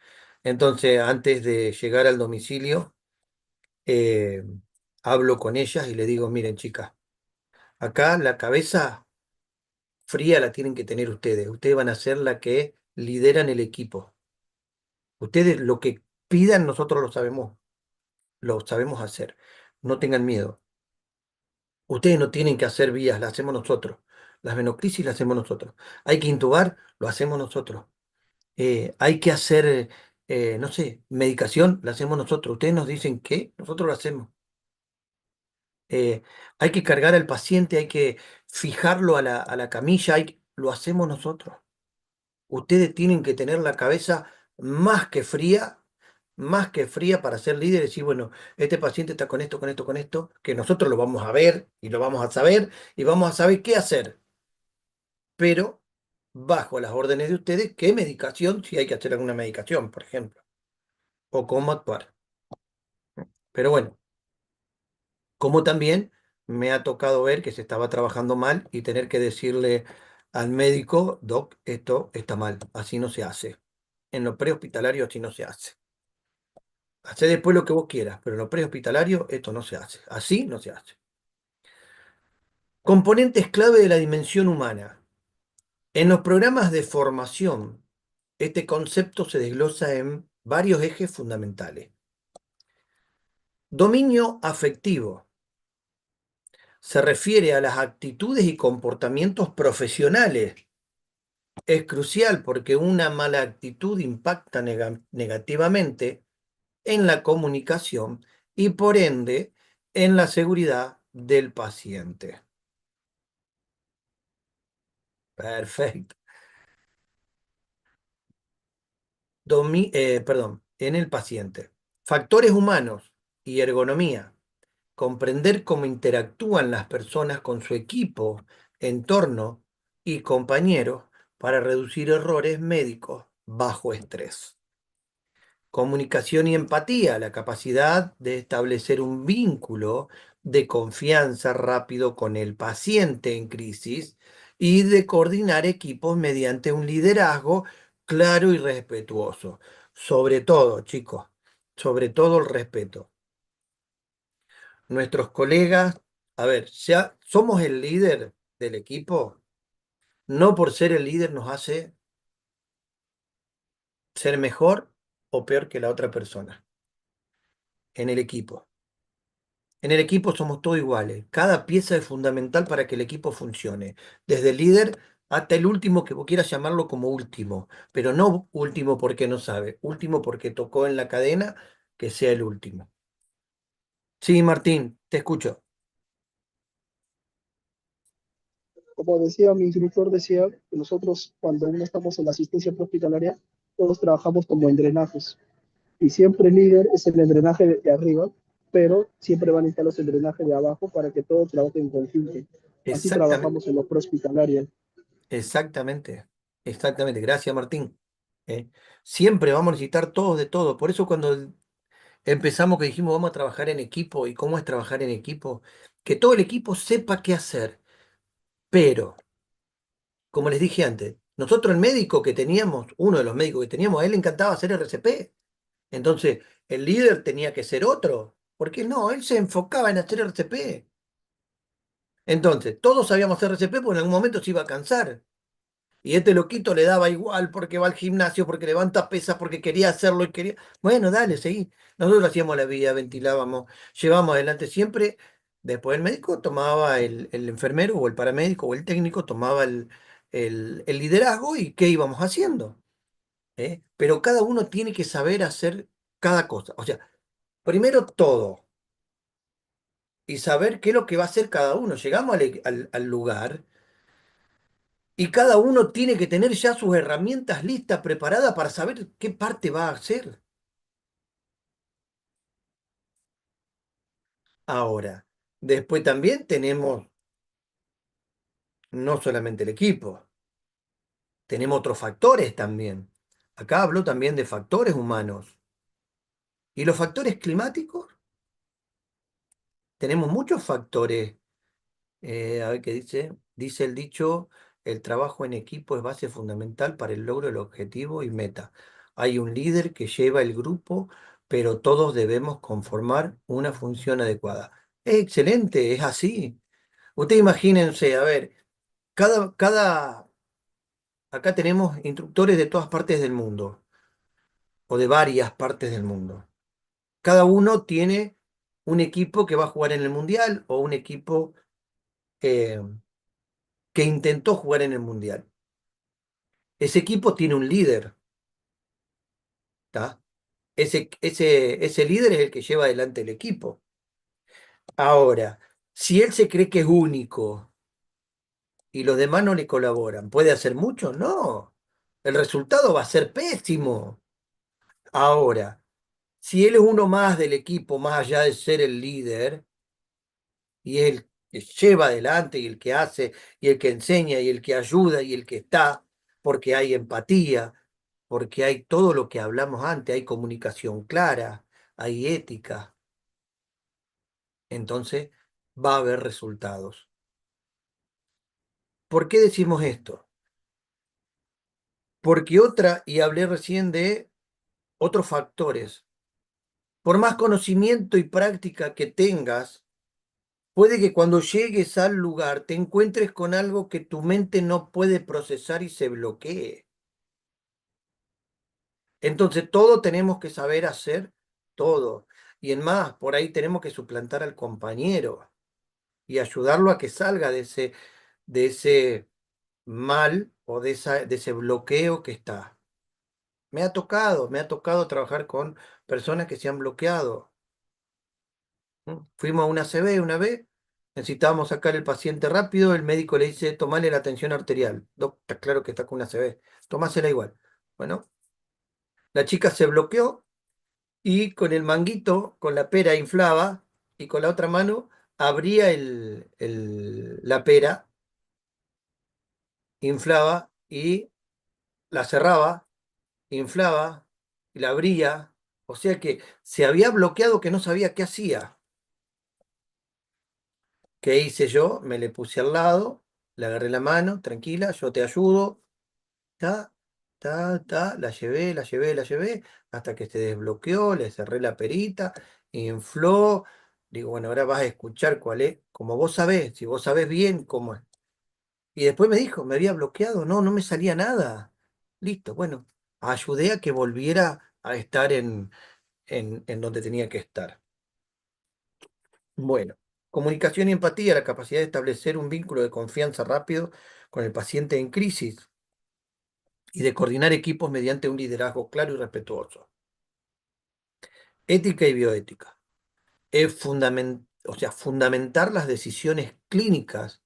Entonces, antes de llegar al domicilio, eh, hablo con ellas y le digo, miren chicas, acá la cabeza fría la tienen que tener ustedes. Ustedes van a ser la que lideran el equipo. Ustedes lo que pidan, nosotros lo sabemos hacer. No tengan miedo. Ustedes no tienen que hacer vías, las hacemos nosotros. Las venoclisis las hacemos nosotros. Hay que intubar, lo hacemos nosotros. Hay que hacer, no sé, medicación, la hacemos nosotros. Ustedes nos dicen que nosotros lo hacemos. Eh, Hay que cargar al paciente, hay que fijarlo a la camilla, lo hacemos nosotros. Ustedes tienen que tener la cabeza más que fría para ser líderes y decir, bueno, este paciente está con esto, con esto, con esto, que nosotros lo vamos a ver y lo vamos a saber y vamos a saber qué hacer, pero bajo las órdenes de ustedes, qué medicación, si hay que hacer alguna medicación, por ejemplo, o cómo actuar. Pero bueno, como también me ha tocado ver que se estaba trabajando mal y tener que decirle al médico, doc, esto está mal, así no se hace. En lo prehospitalario así no se hace. Hacé después lo que vos quieras, pero en lo prehospitalario esto no se hace. Así no se hace. Componentes clave de la dimensión humana. En los programas de formación, este concepto se desglosa en varios ejes fundamentales. Dominio afectivo. Se refiere a las actitudes y comportamientos profesionales. Es crucial porque una mala actitud impacta negativamente en la comunicación y por ende en la seguridad del paciente. Perfecto. Perdón, en el paciente. Factores humanos y ergonomía. Comprender cómo interactúan las personas con su equipo, entorno y compañeros para reducir errores médicos bajo estrés. Comunicación y empatía, la capacidad de establecer un vínculo de confianza rápido con el paciente en crisis y de coordinar equipos mediante un liderazgo claro y respetuoso. Sobre todo, chicos, sobre todo el respeto. Nuestros colegas, a ver, ya somos el líder del equipo, no por ser el líder nos hace ser mejor o peor que la otra persona en el equipo. En el equipo somos todos iguales. Cada pieza es fundamental para que el equipo funcione. Desde el líder hasta el último que vos quieras llamarlo como último. Pero no último porque no sabe. Último porque tocó en la cadena, que sea el último. Sí, Martín, te escucho. Como decía mi instructor, decía que nosotros cuando uno estamos en la asistencia hospitalaria, todos trabajamos como en drenajes. Y siempre el líder es el drenaje de arriba, pero siempre van a estar los drenajes de abajo para que todos trabajen en conjunto. Así Exactamente. trabajamos en los prehospitalarios. Exactamente. Exactamente. Gracias, Martín. Siempre vamos a necesitar todos de todo. Por eso cuando empezamos que dijimos vamos a trabajar en equipo y cómo es trabajar en equipo, que todo el equipo sepa qué hacer. Pero como les dije antes, nosotros el médico que teníamos, uno de los médicos que teníamos, a él le encantaba hacer RCP. Entonces, el líder tenía que ser otro. ¿Por qué no? Él se enfocaba en hacer RCP. Entonces, todos sabíamos hacer RCP porque en algún momento se iba a cansar. Y este loquito le daba igual porque va al gimnasio, porque levanta pesas, porque quería hacerlo y quería. Bueno, dale, seguí. Nosotros hacíamos la vía, ventilábamos, llevamos adelante siempre. Después el médico tomaba el enfermero o el paramédico o el técnico tomaba el liderazgo y qué íbamos haciendo. Pero cada uno tiene que saber hacer cada cosa. O sea, primero todo y saber qué es lo que va a hacer cada uno. Llegamos al lugar. Y cada uno tiene que tener ya sus herramientas listas, preparadas para saber qué parte va a hacer. Ahora, después también tenemos no solamente el equipo, tenemos otros factores también. Acá hablo también de factores humanos. ¿Y los factores climáticos? Tenemos muchos factores. A ver qué dice. Dice el dicho, el trabajo en equipo es base fundamental para el logro del objetivo y meta. Hay un líder que lleva el grupo, pero todos debemos conformar una función adecuada. Es excelente, es así. Ustedes imagínense, a ver, acá tenemos instructores de todas partes del mundo, o de varias partes del mundo. Cada uno tiene un equipo que va a jugar en el Mundial o un equipo eh, que intentó jugar en el Mundial. Ese equipo tiene un líder, ¿tá? Ese líder es el que lleva adelante el equipo. Ahora, si él se cree que es único y los demás no le colaboran, ¿puede hacer mucho? No. El resultado va a ser pésimo. Ahora, si él es uno más del equipo, más allá de ser el líder, y es el que lleva adelante y el que hace y el que enseña y el que ayuda y el que está, porque hay empatía, porque hay todo lo que hablamos antes, hay comunicación clara, hay ética, entonces va a haber resultados. ¿Por qué decimos esto? Porque y hablé recién de otros factores, por más conocimiento y práctica que tengas, puede que cuando llegues al lugar te encuentres con algo que tu mente no puede procesar y se bloquee. Entonces, todo tenemos que saber hacer, todo. Y en más, por ahí tenemos que suplantar al compañero y ayudarlo a que salga de ese mal o de ese bloqueo que está. Me ha tocado trabajar con personas que se han bloqueado. Fuimos a una CB una vez, necesitábamos sacar el paciente rápido, el médico le dice, tomale la tensión arterial. Doc, está claro que está con una CB, tomásela igual. Bueno, la chica se bloqueó y con el manguito, con la pera inflaba y con la otra mano abría la pera, inflaba y la cerraba, inflaba y la abría. O sea que se había bloqueado que no sabía qué hacía. ¿Qué hice yo? Me le puse al lado, le agarré la mano, tranquila, yo te ayudo. Ta, la llevé, hasta que se desbloqueó, le cerré la perita, infló. Digo, bueno, ahora vas a escuchar cuál es, como vos sabés, si vos sabés bien cómo es. Y después me dijo, me había bloqueado, no, no me salía nada. Listo, bueno, ayudé a que volviera a estar en donde tenía que estar. Bueno, comunicación y empatía, la capacidad de establecer un vínculo de confianza rápido con el paciente en crisis y de coordinar equipos mediante un liderazgo claro y respetuoso. Ética y bioética. Es o sea, fundamentar las decisiones clínicas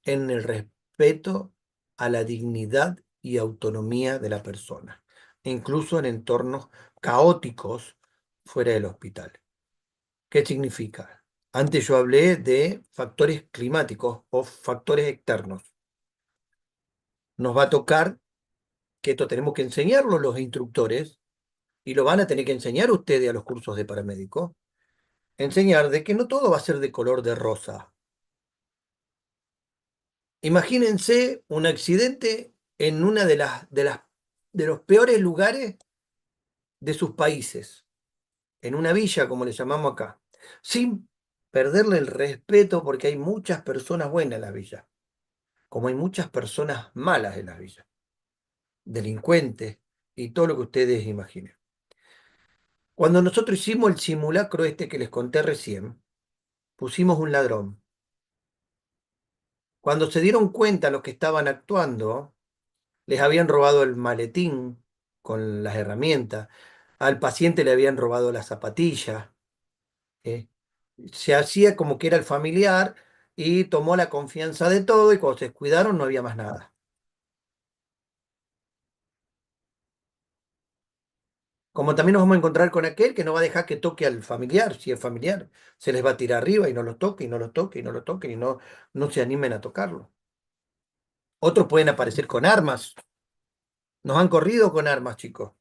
en el respeto a la dignidad y autonomía de la persona, incluso en entornos caóticos fuera del hospital. ¿Qué significa? Antes yo hablé de factores climáticos o factores externos. Nos va a tocar que esto tenemos que enseñarlo los instructores y lo van a tener que enseñar ustedes a los cursos de paramédicos. Enseñar de que no todo va a ser de color de rosa. Imagínense un accidente en una de los peores lugares de sus países, en una villa, como le llamamos acá, sin perderle el respeto porque hay muchas personas buenas en la villa, como hay muchas personas malas en las villas, delincuentes y todo lo que ustedes imaginen. Cuando nosotros hicimos el simulacro este que les conté recién, pusimos un ladrón. Cuando se dieron cuenta los que estaban actuando, les habían robado el maletín con las herramientas, al paciente le habían robado la zapatilla, ¿eh? Se hacía como que era el familiar y tomó la confianza de todo y cuando se descuidaron no había más nada. Como también nos vamos a encontrar con aquel que no va a dejar que toque al familiar, si es familiar, se les va a tirar arriba y no lo toque, y no lo toque, y no lo toque, y no se animen a tocarlo. Otros pueden aparecer con armas. Nos han corrido con armas, chicos.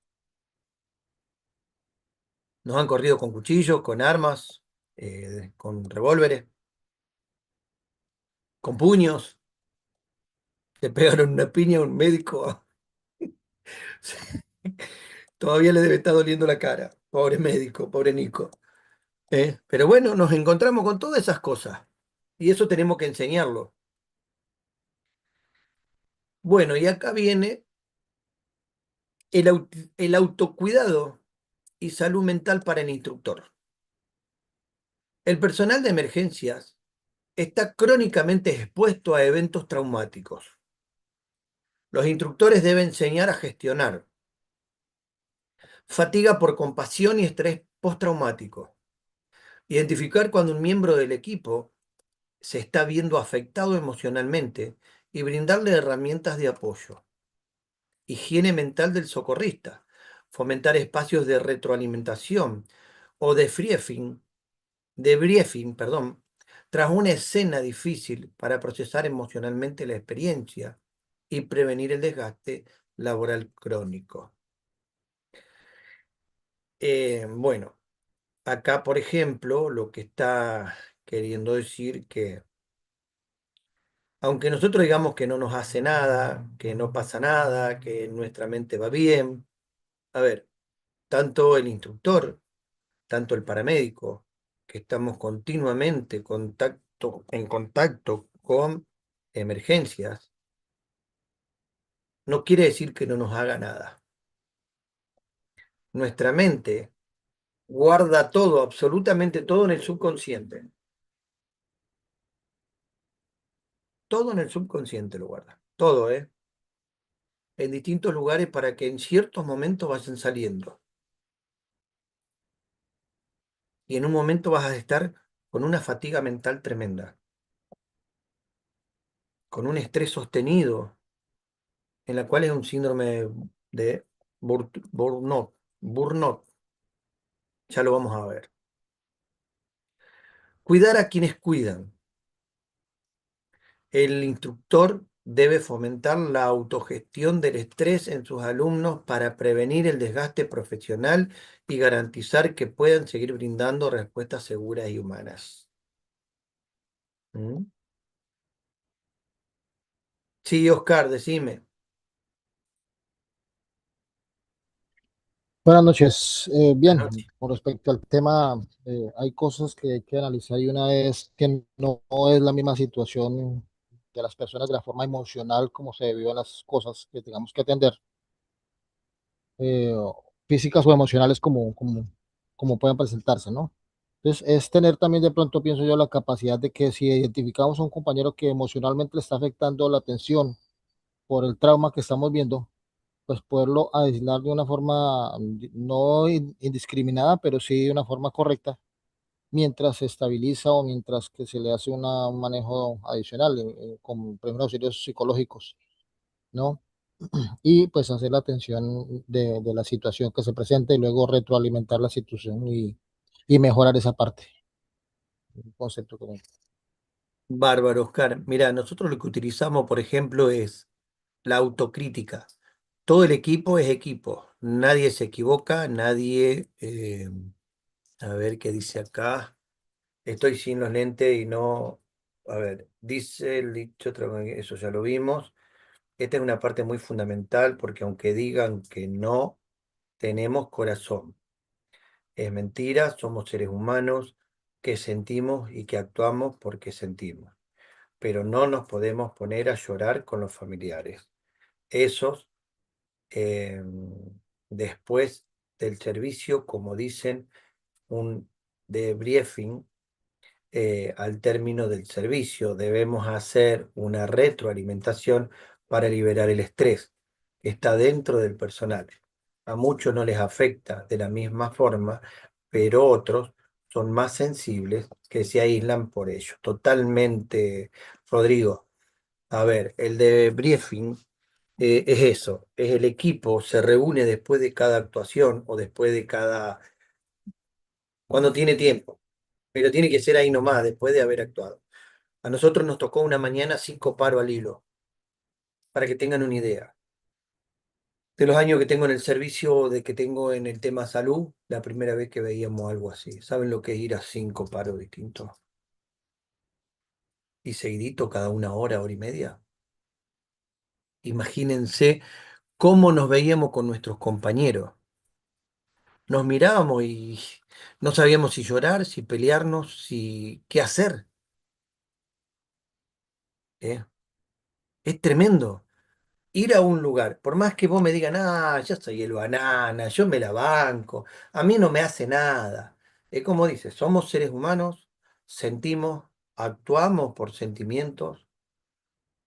Nos han corrido con cuchillos, con armas, con revólveres, con puños. Le pegaron una piña a un médico. Todavía le debe estar doliendo la cara. Pobre médico, pobre Nico. Pero bueno, nos encontramos con todas esas cosas. Y eso tenemos que enseñarlo. Bueno, y acá viene el autocuidado y salud mental para el instructor. El personal de emergencias está crónicamente expuesto a eventos traumáticos. Los instructores deben enseñar a gestionar fatiga por compasión y estrés postraumático. Identificar cuando un miembro del equipo se está viendo afectado emocionalmente y brindarle herramientas de apoyo. Higiene mental del socorrista. Fomentar espacios de retroalimentación o de briefing, perdón, tras una escena difícil para procesar emocionalmente la experiencia y prevenir el desgaste laboral crónico. Bueno, acá, por ejemplo, lo que está queriendo decir que, aunque nosotros digamos que no nos hace nada, que no pasa nada, que nuestra mente va bien, a ver, tanto el instructor, tanto el paramédico, que estamos continuamente en contacto con emergencias, no quiere decir que no nos haga nada. Nuestra mente guarda todo, absolutamente todo en el subconsciente. Todo en el subconsciente lo guarda. Todo, ¿eh? En distintos lugares para que en ciertos momentos vayan saliendo. Y en un momento vas a estar con una fatiga mental tremenda, con un estrés sostenido, en la cual es un síndrome de burnout. Ya lo vamos a ver. Cuidar a quienes cuidan. El instructor debe fomentar la autogestión del estrés en sus alumnos para prevenir el desgaste profesional y garantizar que puedan seguir brindando respuestas seguras y humanas. ¿Mm? Sí, Oscar, decime. Buenas noches. Buenas Bien, noches. con respecto al tema, hay cosas que hay que analizar y una es que no es la misma situación de las personas de la forma emocional como se viven las cosas que tengamos que atender, físicas o emocionales como pueden presentarse, ¿no? Entonces, es tener también de pronto, pienso yo, la capacidad de que si identificamos a un compañero que emocionalmente le está afectando la atención por el trauma que estamos viendo, pues poderlo aislar de una forma no indiscriminada, pero sí de una forma correcta, mientras se estabiliza o mientras que se le hace un manejo adicional con primeros auxilios psicológicos, ¿no? Y pues hacer la atención de la situación que se presenta y luego retroalimentar la situación y mejorar esa parte. Un concepto que Bárbaro, Oscar. Mira, nosotros lo que utilizamos, por ejemplo, es la autocrítica. Todo el equipo es equipo. Nadie se equivoca, nadie... a ver qué dice acá. Estoy sin los lentes y no... A ver, dice el dicho, eso ya lo vimos. Esta es una parte muy fundamental porque aunque digan que no, tenemos corazón. Es mentira, somos seres humanos que sentimos y que actuamos porque sentimos. Pero no nos podemos poner a llorar con los familiares. Esos, eh, después del servicio, como dicen, un debriefing al término del servicio. Debemos hacer una retroalimentación para liberar el estrés que está dentro del personal. A muchos no les afecta de la misma forma, pero otros son más sensibles que se aíslan por ello. Totalmente, Rodrigo. A ver, el debriefing es eso, es el equipo, se reúne después de cada actuación o después de cada, cuando tiene tiempo, pero tiene que ser ahí nomás, después de haber actuado. A nosotros nos tocó una mañana 5 paros al hilo, para que tengan una idea. De los años que tengo en el servicio, de que tengo en el tema salud, la primera vez que veíamos algo así. ¿Saben lo que es ir a 5 paros distintos? Y seguidito cada una hora, hora y media. Imagínense cómo nos veíamos con nuestros compañeros. Nos mirábamos y no sabíamos si llorar, si pelearnos, si qué hacer. ¿Eh? Es tremendo. Ir a un lugar, por más que vos me digan, ah, yo soy el banana, yo me la banco, a mí no me hace nada. Es como dice, somos seres humanos, sentimos, actuamos por sentimientos,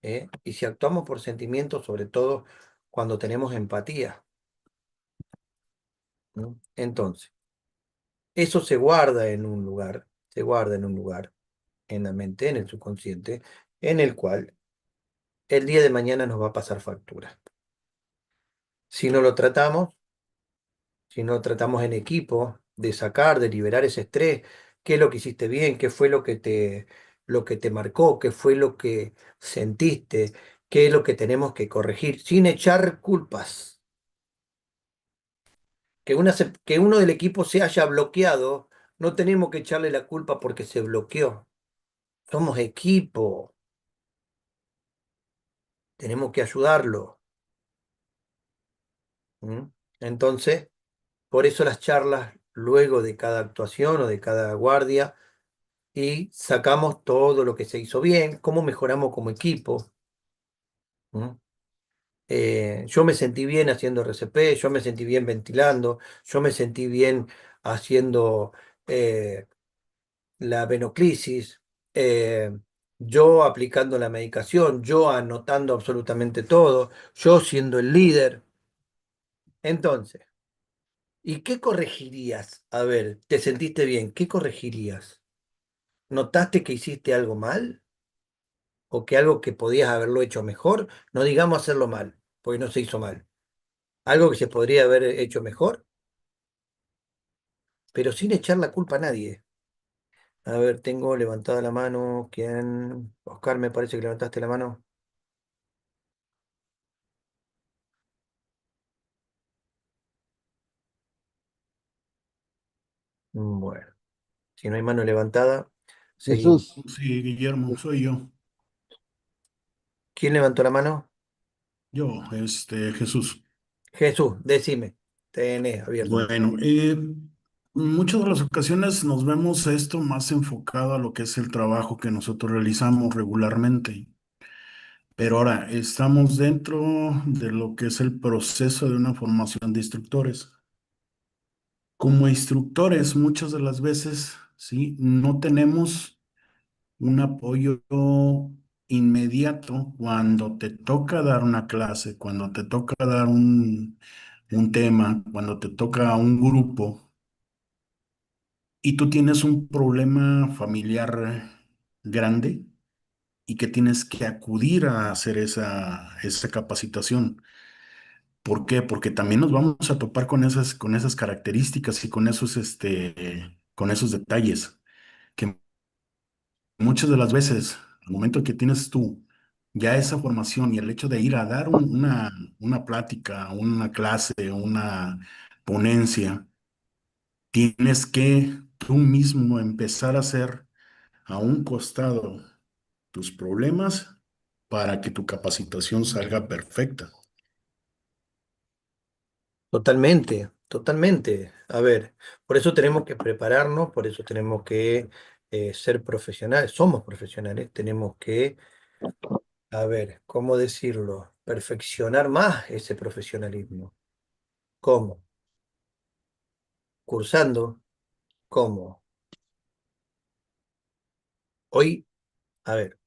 ¿eh? Y si actuamos por sentimientos, sobre todo cuando tenemos empatía, ¿no? Entonces, eso se guarda en un lugar, se guarda en un lugar, en la mente, en el subconsciente, en el cual el día de mañana nos va a pasar factura. Si no lo tratamos, si no tratamos en equipo de sacar, de liberar ese estrés, qué es lo que hiciste bien, qué fue lo que te marcó, qué fue lo que sentiste, qué es lo que tenemos que corregir, sin echar culpas. Que uno del equipo se haya bloqueado, no tenemos que echarle la culpa porque se bloqueó. Somos equipo, tenemos que ayudarlo. ¿M? Entonces, por eso las charlas luego de cada actuación o de cada guardia y sacamos todo lo que se hizo bien, cómo mejoramos como equipo. ¿M? Yo me sentí bien haciendo RCP, yo me sentí bien ventilando, yo me sentí bien haciendo eh, la venoclisis, yo aplicando la medicación, yo anotando absolutamente todo, yo siendo el líder. Entonces, ¿y qué corregirías? A ver, ¿te sentiste bien? ¿Qué corregirías? ¿Notaste que hiciste algo mal? ¿O que algo que podías haberlo hecho mejor? No digamos hacerlo mal, porque no se hizo mal. Algo que se podría haber hecho mejor, pero sin echar la culpa a nadie. A ver, tengo levantada la mano. ¿Quién? Oscar, me parece que levantaste la mano. Bueno, si no hay mano levantada, seguimos. Jesús, Sí, Guillermo, soy yo. ¿Quién levantó la mano? Yo, Jesús. Jesús, decime. Tenés abierto. Bueno, muchas de las ocasiones nos vemos esto más enfocado a lo que es el trabajo que nosotros realizamos regularmente. Pero ahora estamos dentro de lo que es el proceso de una formación de instructores. Como instructores, muchas de las veces, sí, no tenemos un apoyo inmediato cuando te toca dar una clase, cuando te toca dar un tema, cuando te toca un grupo y tú tienes un problema familiar grande y que tienes que acudir a hacer esa capacitación. ¿Por qué? Porque también nos vamos a topar con esas características y con esos detalles que muchas de las veces, al momento que tienes tú ya esa formación y el hecho de ir a dar una plática, una clase, una ponencia, tienes que tú mismo empezar a hacer a un costado tus problemas para que tu capacitación salga perfecta. Totalmente, totalmente. A ver, por eso tenemos que prepararnos, por eso tenemos que ser profesionales, somos profesionales, tenemos que, a ver, ¿cómo decirlo? Perfeccionar más ese profesionalismo. ¿Cómo? Cursando. ¿Cómo? Hoy, a ver,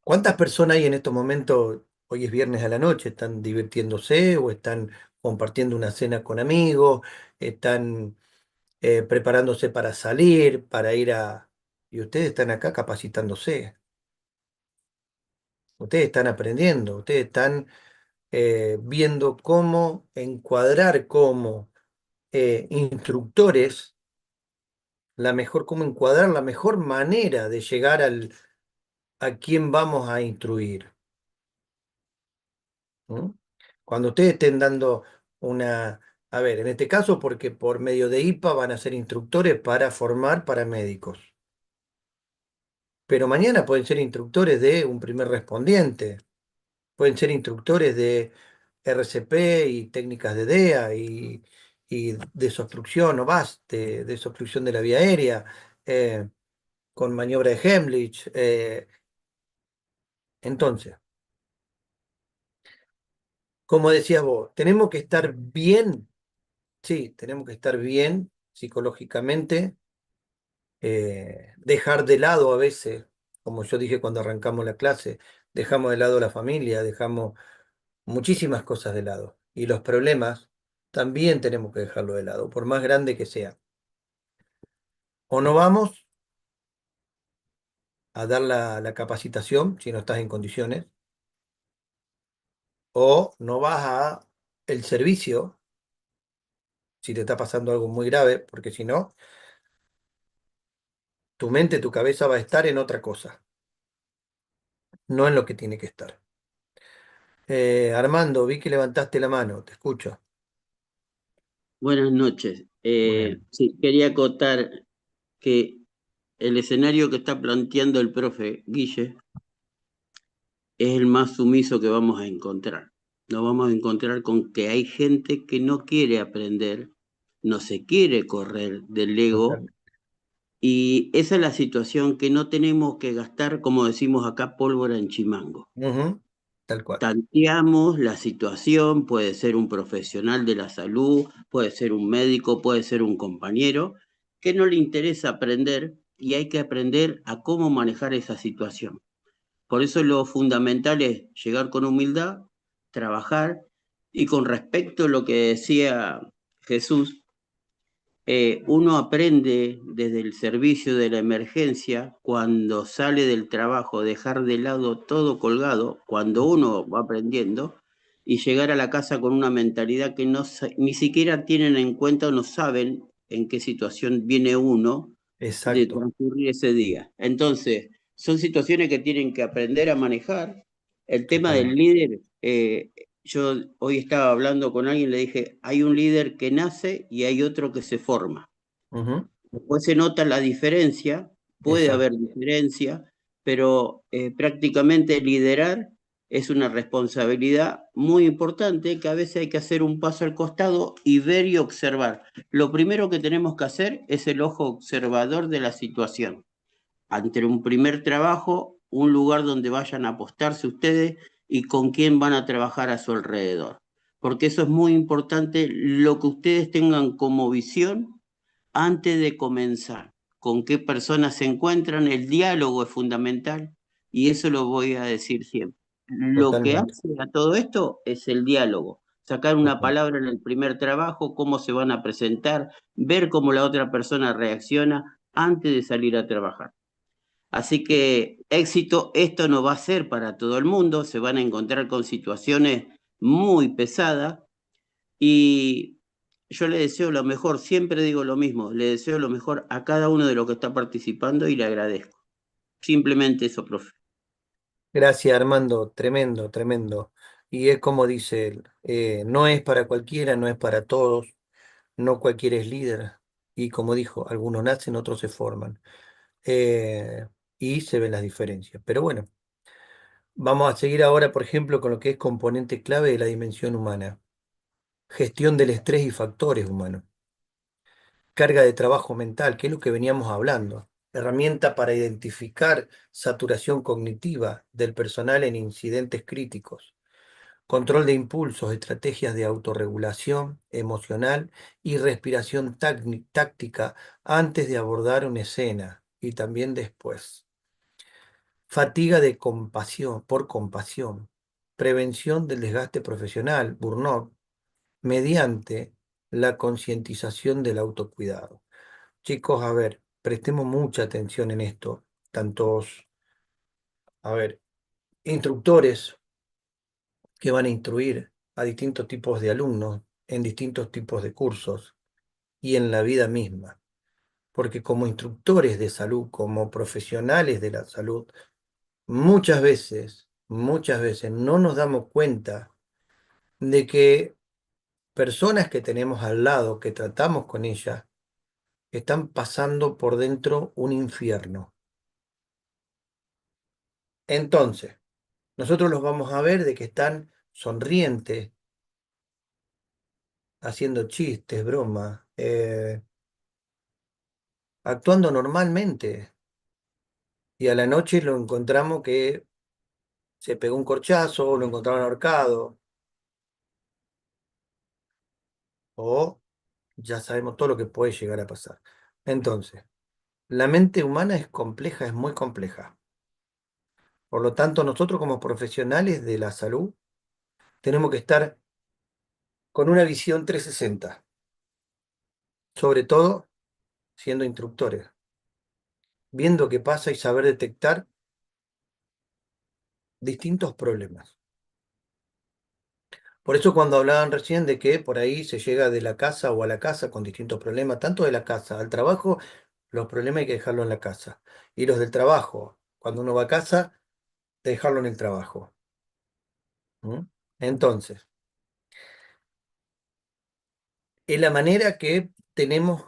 ¿cuántas personas hay en estos momentos? Hoy es viernes a la noche, están divirtiéndose o están compartiendo una cena con amigos, están preparándose para salir, para ir a... Y ustedes están acá capacitándose, ustedes están aprendiendo, ustedes están viendo cómo encuadrar como instructores, cómo encuadrar la mejor manera de llegar a quién vamos a instruir. ¿M? Cuando ustedes estén dando una... A ver, en este caso, porque por medio de IPA van a ser instructores para formar paramédicos. Pero mañana pueden ser instructores de un primer respondiente. pueden ser instructores de RCP y técnicas de DEA y desobstrucción o VAST, desobstrucción de la vía aérea, con maniobra de Heimlich. Entonces, como decías vos, tenemos que estar bien, sí, tenemos que estar bien psicológicamente, dejar de lado a veces, como yo dije cuando arrancamos la clase, dejamos de lado la familia, dejamos muchísimas cosas de lado. Y los problemas también tenemos que dejarlo de lado, por más grande que sea. O no vamos a dar la capacitación si no estás en condiciones, o no vas a el servicio si te está pasando algo muy grave, porque si no, tu mente, tu cabeza va a estar en otra cosa, no en lo que tiene que estar. Armando, vi que levantaste la mano, te escucho. Buenas noches. Bueno, Sí, quería acotar que el escenario que está planteando el profe Guille es el más sumiso que vamos a encontrar. Nos vamos a encontrar con que hay gente que no quiere aprender, no se quiere correr del ego, total. y esa es la situación que no tenemos que gastar, como decimos acá, pólvora en chimango. Ujú, tal cual. Tanteamos la situación, puede ser un profesional de la salud, puede ser un médico, puede ser un compañero, que no le interesa aprender y hay que aprender a cómo manejar esa situación. Por eso lo fundamental es llegar con humildad, trabajar y con respecto a lo que decía Jesús, uno aprende desde el servicio de la emergencia, cuando sale del trabajo, dejar de lado todo colgado, cuando uno va aprendiendo, y llegar a la casa con una mentalidad que ni siquiera tienen en cuenta o no saben en qué situación viene uno de Exacto. transcurrir ese día. Entonces, son situaciones que tienen que aprender a manejar. El tema del Totalmente. líder, yo hoy estaba hablando con alguien, le dije, hay un líder que nace y hay otro que se forma. Ujú, Después se nota la diferencia, puede haber exacto. diferencia, pero prácticamente liderar es una responsabilidad muy importante que a veces hay que hacer un paso al costado y ver y observar. Lo primero que tenemos que hacer es el ojo observador de la situación. Ante un primer trabajo, un lugar donde vayan a apostarse ustedes y con quién van a trabajar a su alrededor. Porque eso es muy importante, lo que ustedes tengan como visión antes de comenzar, con qué personas se encuentran, el diálogo es fundamental y eso lo voy a decir siempre. Lo que Totalmente. hace a todo esto es el diálogo, sacar una Total. palabra en el primer trabajo, cómo se van a presentar, ver cómo la otra persona reacciona antes de salir a trabajar. Así que éxito, esto no va a ser para todo el mundo, se van a encontrar con situaciones muy pesadas y yo le deseo lo mejor, siempre digo lo mismo, le deseo lo mejor a cada uno de los que está participando y le agradezco. Simplemente eso, profe. Gracias, Armando. Tremendo, tremendo. Y es como dice él, no es para cualquiera, no es para todos, no cualquiera es líder. Y como dijo, algunos nacen, otros se forman. Eh, y se ven las diferencias. Pero bueno, vamos a seguir ahora, por ejemplo, con lo que es componente clave de la dimensión humana. Gestión del estrés y factores humanos. Carga de trabajo mental, que es lo que veníamos hablando. Herramienta para identificar saturación cognitiva del personal en incidentes críticos. Control de impulsos, estrategias de autorregulación emocional y respiración táctica antes de abordar una escena y también después. Fatiga de compasión, por compasión. Prevención del desgaste profesional, burnout, mediante la concientización del autocuidado. Chicos, a ver, prestemos mucha atención en esto. Tantos, a ver, instructores que van a instruir a distintos tipos de alumnos en distintos tipos de cursos y en la vida misma. Porque como instructores de salud, como profesionales de la salud, muchas veces no nos damos cuenta de que personas que tenemos al lado, que tratamos con ellas, están pasando por dentro un infierno. Entonces, nosotros los vamos a ver de que están sonrientes, haciendo chistes, bromas, actuando normalmente. Y a la noche lo encontramos que se pegó un corchazo, o lo encontraron ahorcado, o ya sabemos todo lo que puede llegar a pasar. Entonces, la mente humana es compleja, es muy compleja. Por lo tanto, nosotros como profesionales de la salud tenemos que estar con una visión 360, sobre todo siendo instructores, viendo qué pasa y saber detectar distintos problemas. Por eso cuando hablaban recién de que por ahí se llega de la casa o a la casa con distintos problemas, tanto de la casa al trabajo, los problemas hay que dejarlo en la casa. Y los del trabajo, cuando uno va a casa, dejarlo en el trabajo. ¿Mm? Entonces, es la manera que tenemos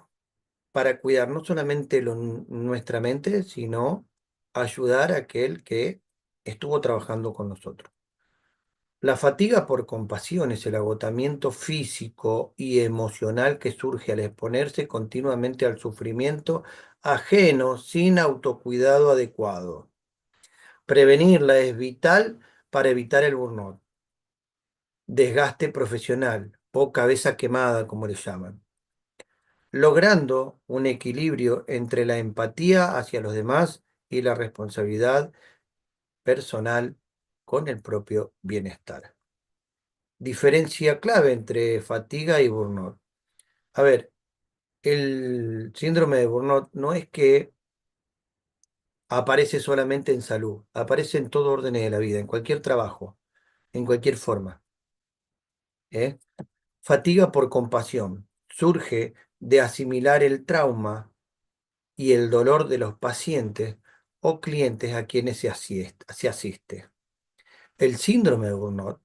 para cuidar no solamente nuestra mente, sino ayudar a aquel que estuvo trabajando con nosotros. La fatiga por compasión es el agotamiento físico y emocional que surge al exponerse continuamente al sufrimiento ajeno sin autocuidado adecuado. Prevenirla es vital para evitar el burnout, desgaste profesional o cabeza quemada, como le llaman, logrando un equilibrio entre la empatía hacia los demás y la responsabilidad personal con el propio bienestar. Diferencia clave entre fatiga y burnout. A ver, el síndrome de burnout no es que aparece solamente en salud, aparece en todo orden de la vida, en cualquier trabajo, en cualquier forma. ¿Eh? Fatiga por compasión. Surge de asimilar el trauma y el dolor de los pacientes o clientes a quienes se asiste. El síndrome de burnout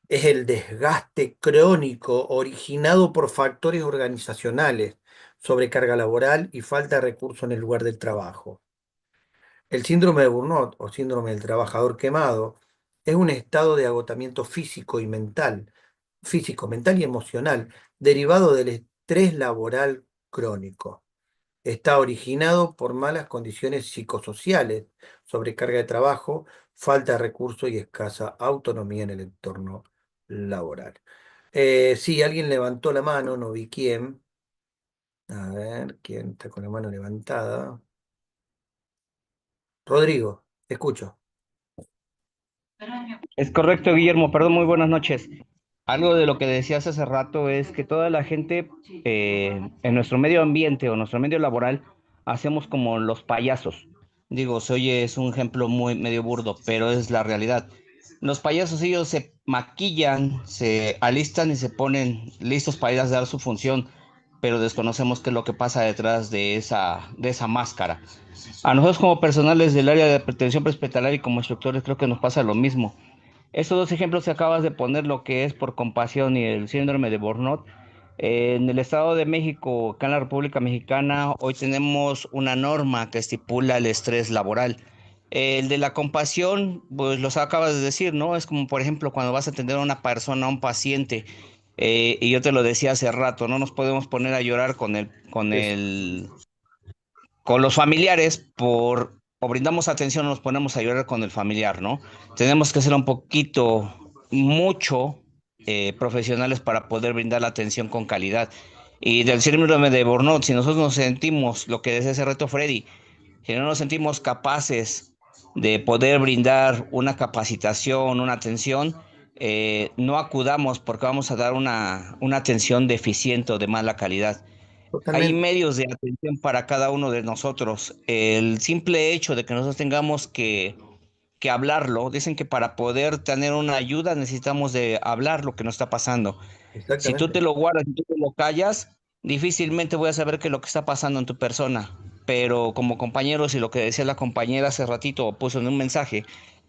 es el desgaste crónico originado por factores organizacionales, sobrecarga laboral y falta de recursos en el lugar del trabajo. El síndrome de burnout o síndrome del trabajador quemado es un estado de agotamiento físico, mental y emocional, derivado del estrés laboral crónico. Está originado por malas condiciones psicosociales, sobrecarga de trabajo, falta de recursos y escasa autonomía en el entorno laboral. Sí, alguien levantó la mano, no vi quién. A ver, ¿quién está con la mano levantada? Rodrigo, te escucho. Es correcto, Guillermo. Perdón, muy buenas noches. Algo de lo que decías hace rato es que toda la gente en nuestro medio ambiente o nuestro medio laboral hacemos como los payasos. Digo, se oye, es un ejemplo muy medio burdo, pero es la realidad. Los payasos ellos se maquillan, se alistan y se ponen listos para ir a dar su función, pero desconocemos qué es lo que pasa detrás de esa máscara. A nosotros como personales del área de atención prehospitalaria y como instructores creo que nos pasa lo mismo. Estos dos ejemplos que acabas de poner, lo que es por compasión y el síndrome de burnout, en el Estado de México, acá en la República Mexicana, hoy tenemos una norma que estipula el estrés laboral. El de la compasión, pues los acabas de decir, ¿no? Es como, por ejemplo, cuando vas a atender a una persona, a un paciente, y yo te lo decía hace rato, no nos podemos poner a llorar Es con los familiares o brindamos atención o nos ponemos a llorar con el familiar, ¿no? Tenemos que ser un poquito, mucho profesionales para poder brindar la atención con calidad. Y del síndrome de burnout, si nosotros nos sentimos, lo que decía hace rato Freddy, si no nos sentimos capaces de poder brindar una capacitación, una atención, no acudamos porque vamos a dar una atención deficiente o de mala calidad. Hay totalmente, medios de atención para cada uno de nosotros. El simple hecho de que nosotros tengamos que hablarlo, dicen que para poder tener una ayuda necesitamos de hablar lo que nos está pasando. Si tú exactamente, te lo guardas, si tú te lo callas, difícilmente voy a saber qué es lo que está pasando en tu persona. Pero como compañeros y lo que decía la compañera hace ratito o puso en un mensaje,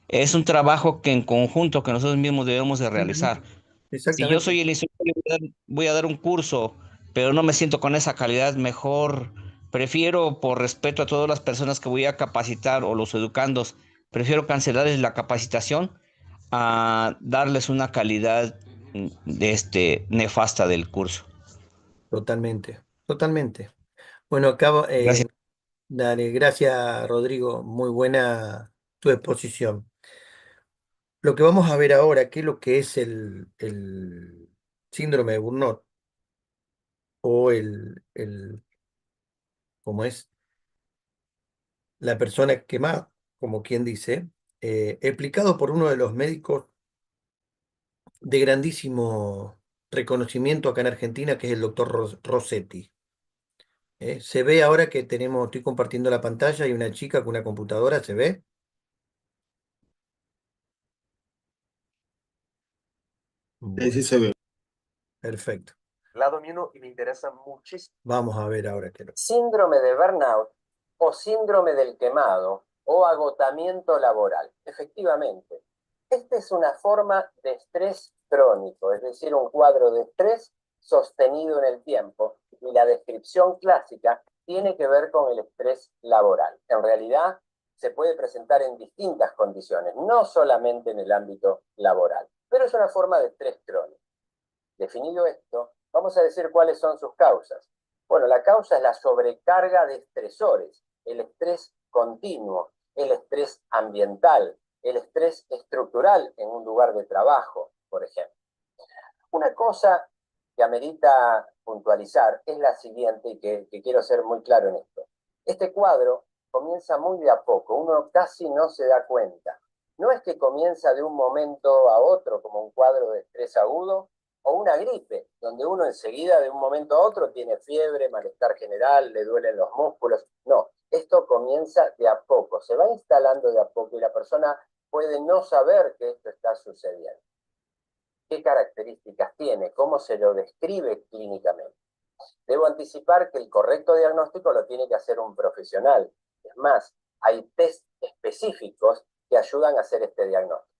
es un trabajo que en conjunto que nosotros mismos debemos de ujú, realizar. Si yo exactamente, soy el instructor y voy a dar un curso, pero no me siento con esa calidad, mejor prefiero, por respeto a todas las personas que voy a capacitar o los educandos, prefiero cancelarles la capacitación a darles una calidad nefasta del curso. Totalmente, totalmente. Bueno, acabo, Gracias. dale, gracias Rodrigo, muy buena tu exposición. Lo que vamos a ver ahora, ¿qué es lo que es el síndrome de Burnout? O ¿cómo es? La persona quemada, como quien dice, explicado por uno de los médicos de grandísimo reconocimiento acá en Argentina, que es el doctor Rossetti. Se ve ahora que estoy compartiendo la pantalla y una chica con una computadora, ¿se ve? Sí, Bueno, sí se ve. perfecto. La domino y me interesa muchísimo. Vamos a ver ahora qué lo. Síndrome de burnout o síndrome del quemado o agotamiento laboral. Efectivamente, esta es una forma de estrés crónico, es decir, un cuadro de estrés sostenido en el tiempo, y la descripción clásica tiene que ver con el estrés laboral. En realidad, se puede presentar en distintas condiciones, no solamente en el ámbito laboral, pero es una forma de estrés crónico. Definido esto, vamos a decir cuáles son sus causas. Bueno, la causa es la sobrecarga de estresores, el estrés continuo, el estrés ambiental, el estrés estructural en un lugar de trabajo, por ejemplo. Una cosa que amerita puntualizar es la siguiente, y que quiero ser muy claro en esto. Este cuadro comienza muy de a poco, uno casi no se da cuenta. No es que comienza de un momento a otro como un cuadro de estrés agudo, o una gripe, donde uno enseguida de un momento a otro tiene fiebre, malestar general, le duelen los músculos. No, esto comienza de a poco, se va instalando de a poco y la persona puede no saber que esto está sucediendo. ¿Qué características tiene? ¿Cómo se lo describe clínicamente? Debo anticipar que el correcto diagnóstico lo tiene que hacer un profesional. Es más, hay test específicos que ayudan a hacer este diagnóstico.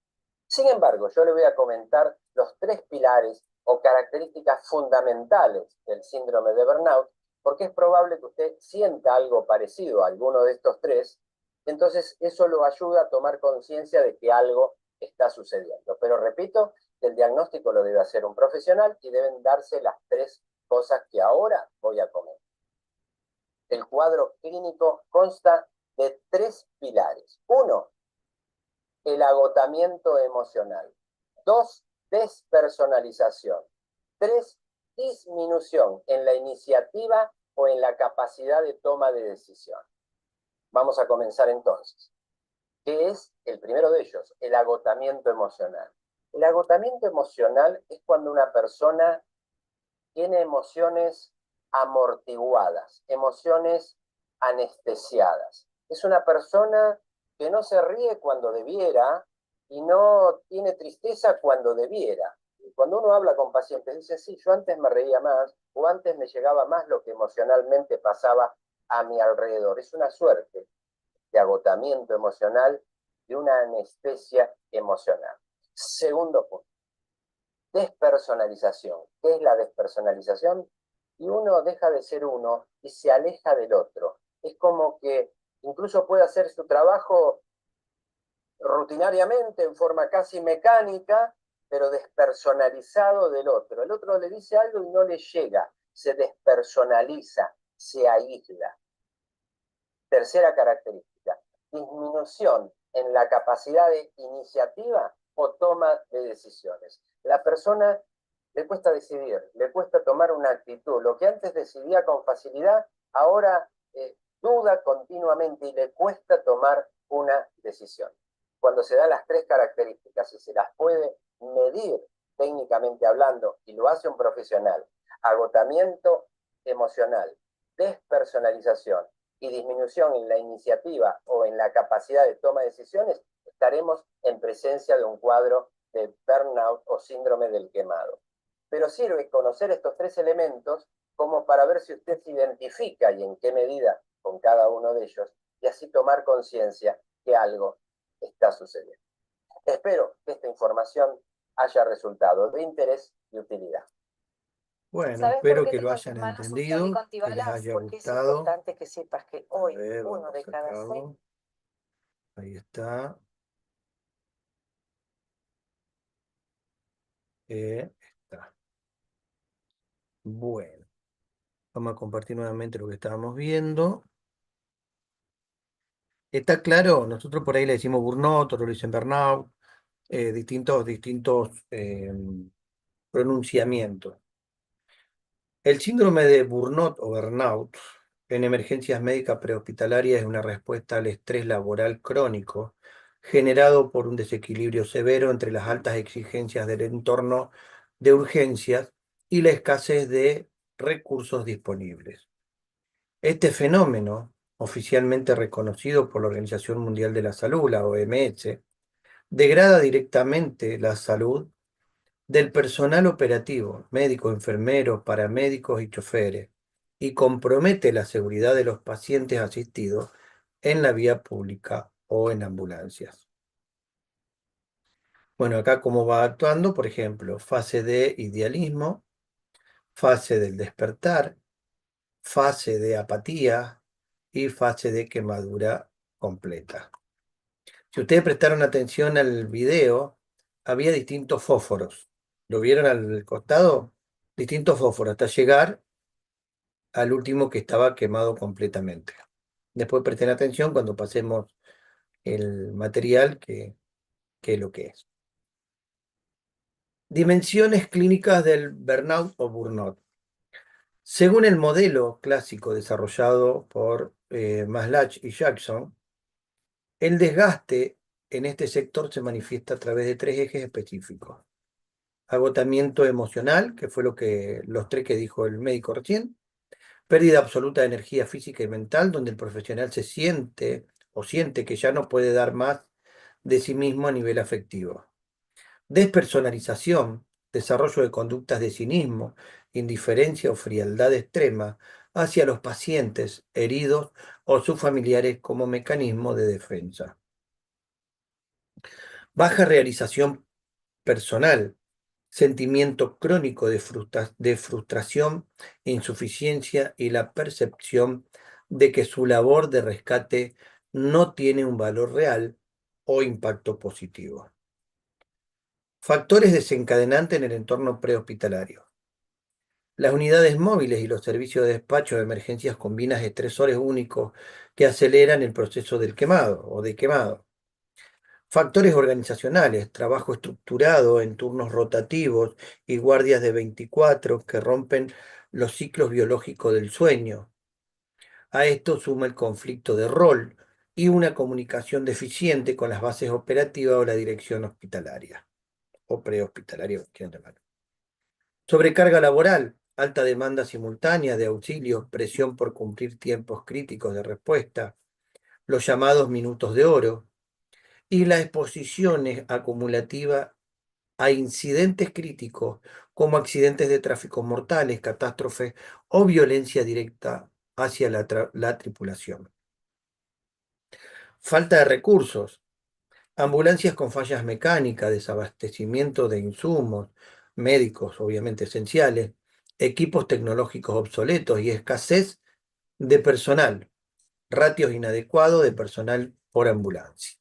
Sin embargo, yo le voy a comentar los 3 pilares o características fundamentales del síndrome de burnout, porque es probable que usted sienta algo parecido a alguno de estos 3, entonces eso lo ayuda a tomar conciencia de que algo está sucediendo. Pero repito, el diagnóstico lo debe hacer un profesional y deben darse las 3 cosas que ahora voy a comentar. El cuadro clínico consta de 3 pilares. 1, el agotamiento emocional. 2, despersonalización. 3, disminución en la iniciativa o en la capacidad de toma de decisión. Vamos a comenzar entonces. ¿Qué es el primero de ellos? El agotamiento emocional. El agotamiento emocional es cuando una persona tiene emociones amortiguadas, emociones anestesiadas. Es una persona que no se ríe cuando debiera y no tiene tristeza cuando debiera. Cuando uno habla con pacientes, dice, sí, yo antes me reía más o antes me llegaba más lo que emocionalmente pasaba a mi alrededor. Es una suerte de agotamiento emocional y una anestesia emocional. Segundo punto, despersonalización. ¿Qué es la despersonalización? Y uno deja de ser uno y se aleja del otro. Es como que incluso puede hacer su trabajo rutinariamente, en forma casi mecánica, pero despersonalizado del otro. El otro le dice algo y no le llega, se despersonaliza, se aísla. Tercera característica, disminución en la capacidad de iniciativa o toma de decisiones. La persona le cuesta decidir, le cuesta tomar una actitud. Lo que antes decidía con facilidad, ahora duda continuamente y le cuesta tomar una decisión. Cuando se dan las 3 características y se las puede medir técnicamente hablando y lo hace un profesional, agotamiento emocional, despersonalización y disminución en la iniciativa o en la capacidad de toma de decisiones, estaremos en presencia de un cuadro de burnout o síndrome del quemado. Pero sirve conocer estos 3 elementos como para ver si usted se identifica y en qué medida con cada uno de ellos, y así tomar conciencia que algo está sucediendo. Espero que esta información haya resultado de interés y utilidad. Bueno, espero que lo hayan entendido, que les haya Porque es gustado. importante que sepas que hoy A ver, uno de vamos cada acá. 6 Ahí está. Está. Bueno, vamos a compartir nuevamente lo que estábamos viendo. ¿Está claro? Nosotros por ahí le decimos burnout, otros le dicen burnout, distintos pronunciamientos. El síndrome de burnout o burnout en emergencias médicas prehospitalarias es una respuesta al estrés laboral crónico generado por un desequilibrio severo entre las altas exigencias del entorno de urgencias y la escasez de recursos disponibles. Este fenómeno, oficialmente reconocido por la Organización Mundial de la Salud, la OMS, degrada directamente la salud del personal operativo, médicos, enfermeros, paramédicos y choferes, y compromete la seguridad de los pacientes asistidos en la vía pública o en ambulancias. Bueno, acá cómo va actuando, por ejemplo, fase de idealismo, fase del despertar, fase de apatía y fase de quemadura completa. Si ustedes prestaron atención al video, había distintos fósforos. ¿Lo vieron al costado? Distintos fósforos hasta llegar al último que estaba quemado completamente. Después presten atención cuando pasemos el material que es lo que es. Dimensiones clínicas del burnout o burnout. Según el modelo clásico desarrollado por Maslach y Jackson, el desgaste en este sector se manifiesta a través de 3 ejes específicos. Agotamiento emocional, que fue los 3 que dijo el médico recién. Pérdida absoluta de energía física y mental, donde el profesional se siente o siente que ya no puede dar más de sí mismo a nivel afectivo. Despersonalización, desarrollo de conductas de cinismo, indiferencia o frialdad extrema hacia los pacientes heridos o sus familiares como mecanismo de defensa. Baja realización personal, sentimiento crónico de frustración, insuficiencia y la percepción de que su labor de rescate no tiene un valor real o impacto positivo. Factores desencadenantes en el entorno prehospitalario. Las unidades móviles y los servicios de despacho de emergencias combinan estresores únicos que aceleran el proceso del quemado o de quemado. Factores organizacionales, trabajo estructurado en turnos rotativos y guardias de 24 que rompen los ciclos biológicos del sueño. A esto suma el conflicto de rol y una comunicación deficiente con las bases operativas o la dirección hospitalaria o prehospitalaria. Sobrecarga laboral, alta demanda simultánea de auxilios, presión por cumplir tiempos críticos de respuesta, los llamados minutos de oro, y la exposición acumulativa a incidentes críticos como accidentes de tráfico mortales, catástrofes o violencia directa hacia la tripulación. Falta de recursos, ambulancias con fallas mecánicas, desabastecimiento de insumos médicos, obviamente esenciales, equipos tecnológicos obsoletos y escasez de personal, ratios inadecuados de personal por ambulancia.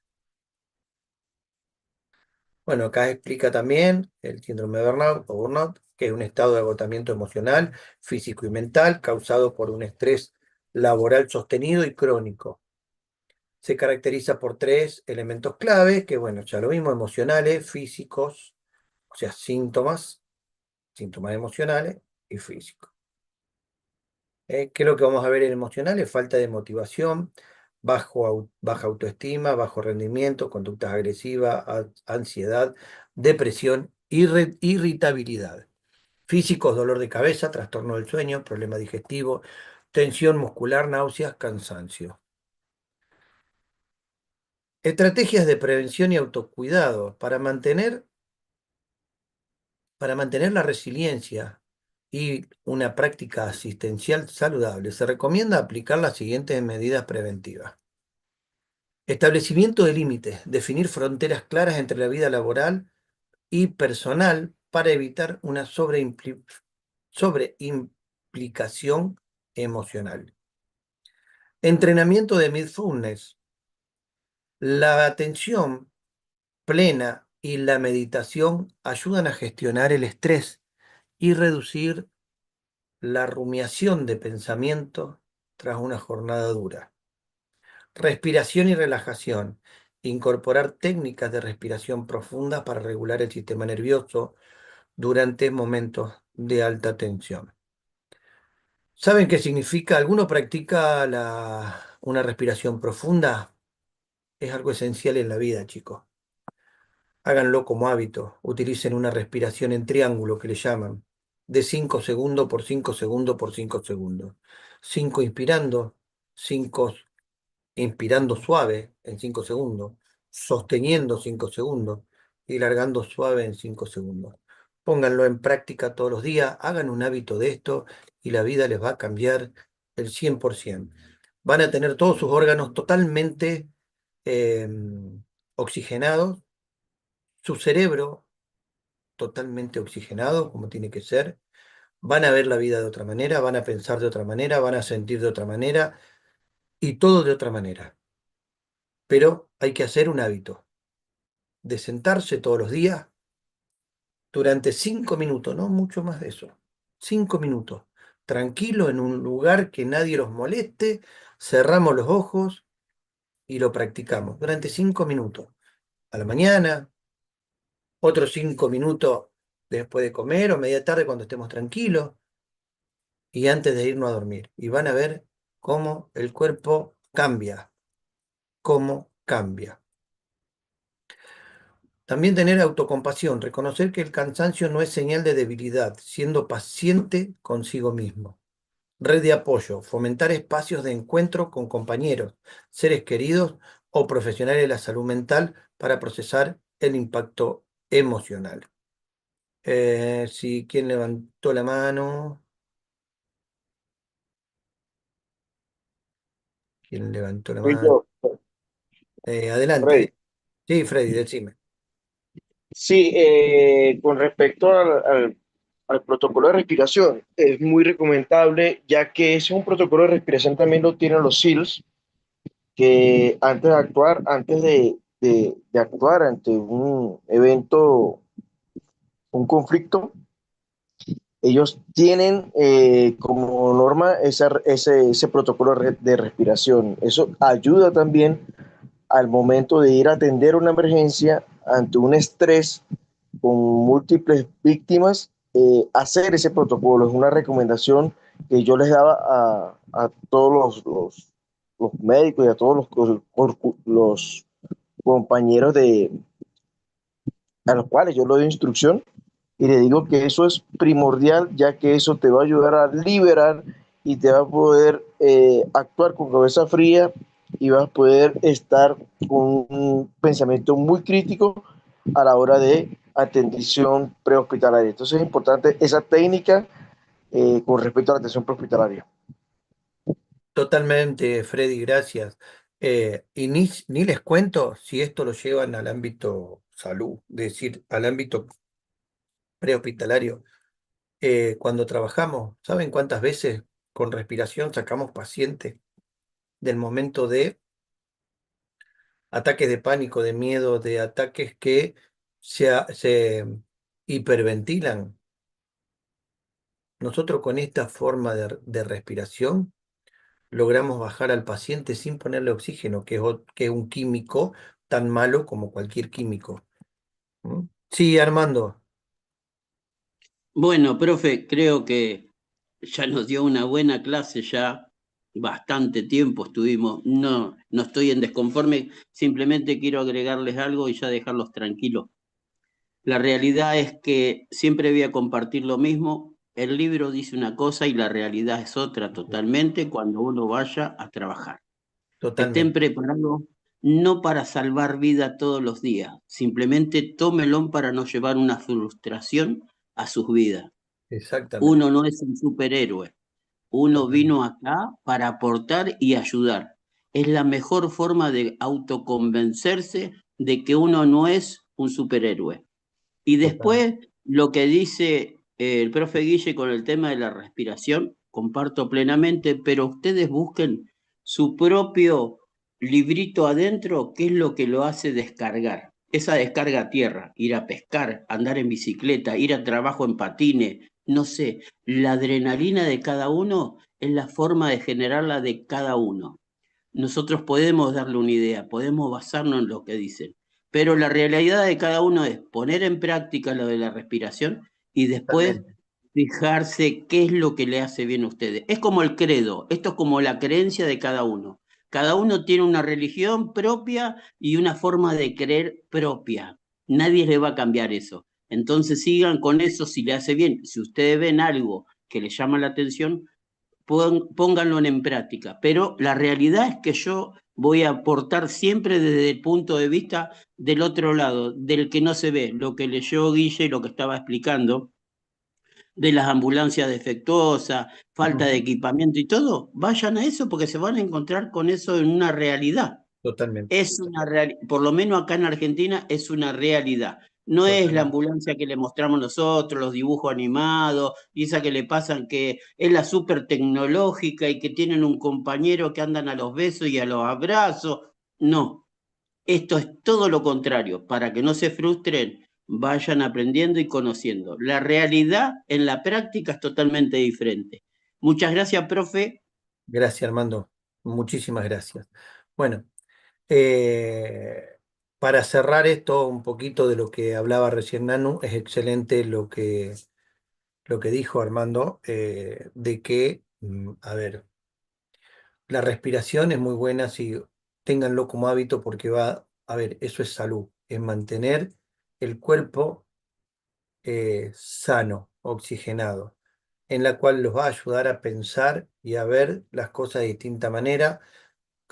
Bueno, acá explica también el síndrome de burnout o burnout, que es un estado de agotamiento emocional, físico y mental causado por un estrés laboral sostenido y crónico. Se caracteriza por 3 elementos clave, que bueno, ya lo vimos, emocionales, físicos, o sea, síntomas emocionales y físicos. ¿Qué es lo que vamos a ver en emocionales? Falta de motivación, baja autoestima, bajo rendimiento, conductas agresivas, ansiedad, depresión, irritabilidad. Físicos, dolor de cabeza, trastorno del sueño, problema digestivo, tensión muscular, náuseas, cansancio. Estrategias de prevención y autocuidado para mantener la resiliencia y una práctica asistencial saludable. Se recomienda aplicar las siguientes medidas preventivas. Establecimiento de límites, definir fronteras claras entre la vida laboral y personal para evitar una sobreimplicación emocional. Entrenamiento de mindfulness, La atención plena y la meditación ayudan a gestionar el estrés y reducir la rumiación de pensamientos tras una jornada dura. Respiración y relajación. Incorporar técnicas de respiración profunda para regular el sistema nervioso durante momentos de alta tensión. ¿Saben qué significa? ¿Alguno practica una respiración profunda? Es algo esencial en la vida, chicos. Háganlo como hábito. Utilicen una respiración en triángulo que le llaman, de 5 segundos por 5 segundos por 5 segundos. 5 inspirando, 5 inspirando suave en 5 segundos, sosteniendo 5 segundos y largando suave en 5 segundos. Pónganlo en práctica todos los días, hagan un hábito de esto y la vida les va a cambiar el 100%. Van a tener todos sus órganos totalmente eh, oxigenados, su cerebro totalmente oxigenado, como tiene que ser. Van a ver la vida de otra manera, van a pensar de otra manera, van a sentir de otra manera y todo de otra manera. Pero hay que hacer un hábito de sentarse todos los días durante 5 minutos, no mucho más de eso. 5 minutos, tranquilo en un lugar que nadie los moleste, cerramos los ojos y lo practicamos durante 5 minutos. A la mañana, otros 5 minutos después de comer o media tarde cuando estemos tranquilos y antes de irnos a dormir. Y van a ver cómo el cuerpo cambia, cómo cambia. También tener autocompasión, reconocer que el cansancio no es señal de debilidad, siendo paciente consigo mismo. Red de apoyo, fomentar espacios de encuentro con compañeros, seres queridos o profesionales de la salud mental para procesar el impacto emocional. ¿Quién levantó la mano? ¿Quién levantó la Soy mano? yo, Freddy. Adelante. Sí, Freddy, decime. Sí, con respecto al protocolo de respiración, es muy recomendable, ya que ese es un protocolo de respiración también lo tienen los SEALs, que antes de actuar, de actuar ante un evento, un conflicto, ellos tienen como norma ese protocolo de respiración. Eso ayuda también al momento de ir a atender una emergencia ante un estrés con múltiples víctimas, hacer ese protocolo. Es una recomendación que yo les daba a todos los médicos y a todos los compañeros a los cuales yo le doy instrucción y le digo que eso es primordial, ya que eso te va a ayudar a liberar y te va a poder actuar con cabeza fría y vas a poder estar con un pensamiento muy crítico a la hora de atención prehospitalaria. Entonces es importante esa técnica con respecto a la atención prehospitalaria. Totalmente, Freddy, gracias. Y ni les cuento si esto lo llevan al ámbito salud, es decir, al ámbito prehospitalario. Cuando trabajamos, ¿saben cuántas veces con respiración sacamos pacientes del momento de ataques de pánico, de miedo, de ataques que se hiperventilan? Nosotros con esta forma de respiración logramos bajar al paciente sin ponerle oxígeno, que es un químico tan malo como cualquier químico. ¿Mm? Sí, Armando. Bueno, profe, creo que ya nos dio una buena clase, ya bastante tiempo estuvimos. No estoy en desconforme, simplemente quiero agregarles algo y ya dejarlos tranquilos. La realidad es que siempre voy a compartir lo mismo. El libro dice una cosa y la realidad es otra totalmente cuando uno vaya a trabajar. Estén Totalmente, preparados no para salvar vida todos los días, simplemente tómenlo para no llevar una frustración a sus vidas. exactamente, Uno no es un superhéroe, uno totalmente. vino acá para aportar y ayudar. Es la mejor forma de autoconvencerse de que uno no es un superhéroe. Y Total. después, lo que dice el profe Guille con el tema de la respiración, comparto plenamente, pero ustedes busquen su propio librito adentro, ¿qué es lo que lo hace descargar? Esa descarga a tierra, ir a pescar, andar en bicicleta, ir a trabajo en patines, no sé, la adrenalina de cada uno es la forma de generarla de cada uno. Nosotros podemos darle una idea, podemos basarnos en lo que dicen, pero la realidad de cada uno es poner en práctica lo de la respiración y después Totalmente. fijarse qué es lo que le hace bien a ustedes. Es como el credo, esto es como la creencia de cada uno. Cada uno tiene una religión propia y una forma de creer propia. Nadie le va a cambiar eso. Entonces sigan con eso si le hace bien. Si ustedes ven algo que les llama la atención, pónganlo en práctica. Pero la realidad es que yo voy a aportar siempre desde el punto de vista del otro lado, del que no se ve, lo que leyó Guille y lo que estaba explicando de las ambulancias defectuosas, falta de equipamiento y todo, vayan a eso porque se van a encontrar con eso en una realidad. Totalmente. Es una por lo menos acá en Argentina es una realidad. No es la Totalmente. ambulancia que le mostramos nosotros, los dibujos animados, y esa que le pasan que es la súper tecnológica y que tienen un compañero que andan a los besos y a los abrazos. No, esto es todo lo contrario. Para que no se frustren, vayan aprendiendo y conociendo. La realidad en la práctica es totalmente diferente. Muchas gracias, profe. Gracias, Armando. Muchísimas gracias. Bueno, para cerrar esto, un poquito de lo que hablaba recién Nanu, es excelente lo que dijo Armando, de que, a ver, la respiración es muy buena, si ténganlo como hábito porque va, a ver, eso es salud, es mantener el cuerpo sano, oxigenado, en la cual los va a ayudar a pensar y a ver las cosas de distinta manera,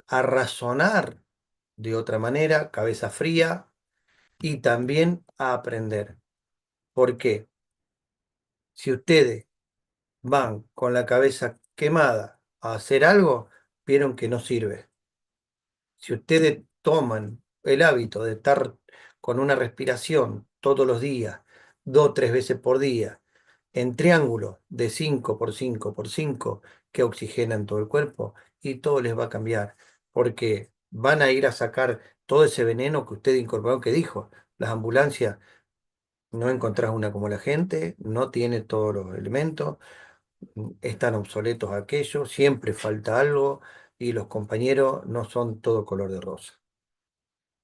a razonar de otra manera, cabeza fría, y también a aprender. ¿Por qué? Si ustedes van con la cabeza quemada a hacer algo, vieron que no sirve. Si ustedes toman el hábito de estar con una respiración todos los días, 2 o 3 veces por día, en triángulo de 5 por 5 por 5, que oxigenan todo el cuerpo, y todo les va a cambiar, porque van a ir a sacar todo ese veneno que usted incorporó, que dijo, las ambulancias, no encontrás una como la gente, no tiene todos los elementos, están obsoletos aquellos, siempre falta algo, y los compañeros no son todo color de rosa.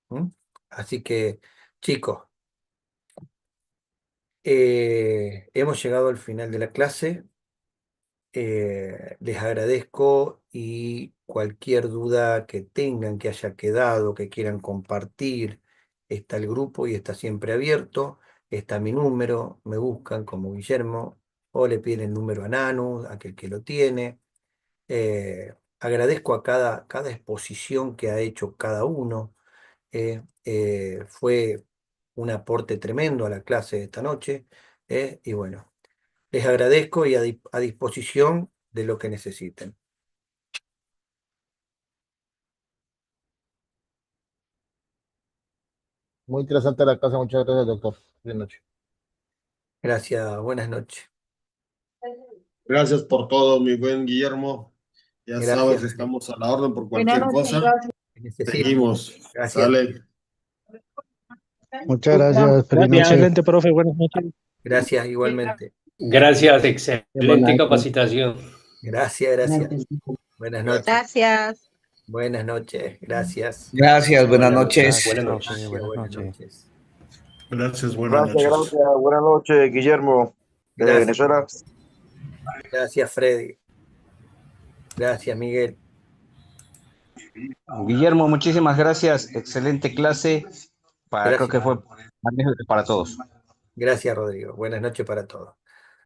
¿Mm? Así que, chicos, hemos llegado al final de la clase. Les agradezco, y cualquier duda que tengan, que haya quedado, que quieran compartir, está el grupo y está siempre abierto. Está mi número, me buscan como Guillermo o le piden el número a Nanu, aquel que lo tiene. Agradezco a cada exposición que ha hecho cada uno. Fue un aporte tremendo a la clase de esta noche. Y bueno, les agradezco y a disposición de lo que necesiten. Muy interesante la clase, muchas gracias, doctor. Buenas noches. Gracias, buenas noches. Gracias por todo, mi buen Guillermo. Ya Gracias. sabes, estamos a la orden por cualquier cosa. Seguimos. Gracias. Sale. Muchas gracias. Feliz noche. Excelente, profe. Buenas noches. Gracias, igualmente. Gracias, excelente capacitación. Gracias. Buenas noches. Gracias. Buenas noches, gracias. Gracias, buenas noches. Buenas noches. Buenas noches. Gracias, buenas Gracias, noches. gracias. Buenas noches, Guillermo, de Gracias. Venezuela. Gracias, Freddy. Gracias, Miguel. Guillermo, muchísimas gracias. Excelente clase. Creo Gracias. que fue para todos. Gracias, Rodrigo. Buenas noches para todos.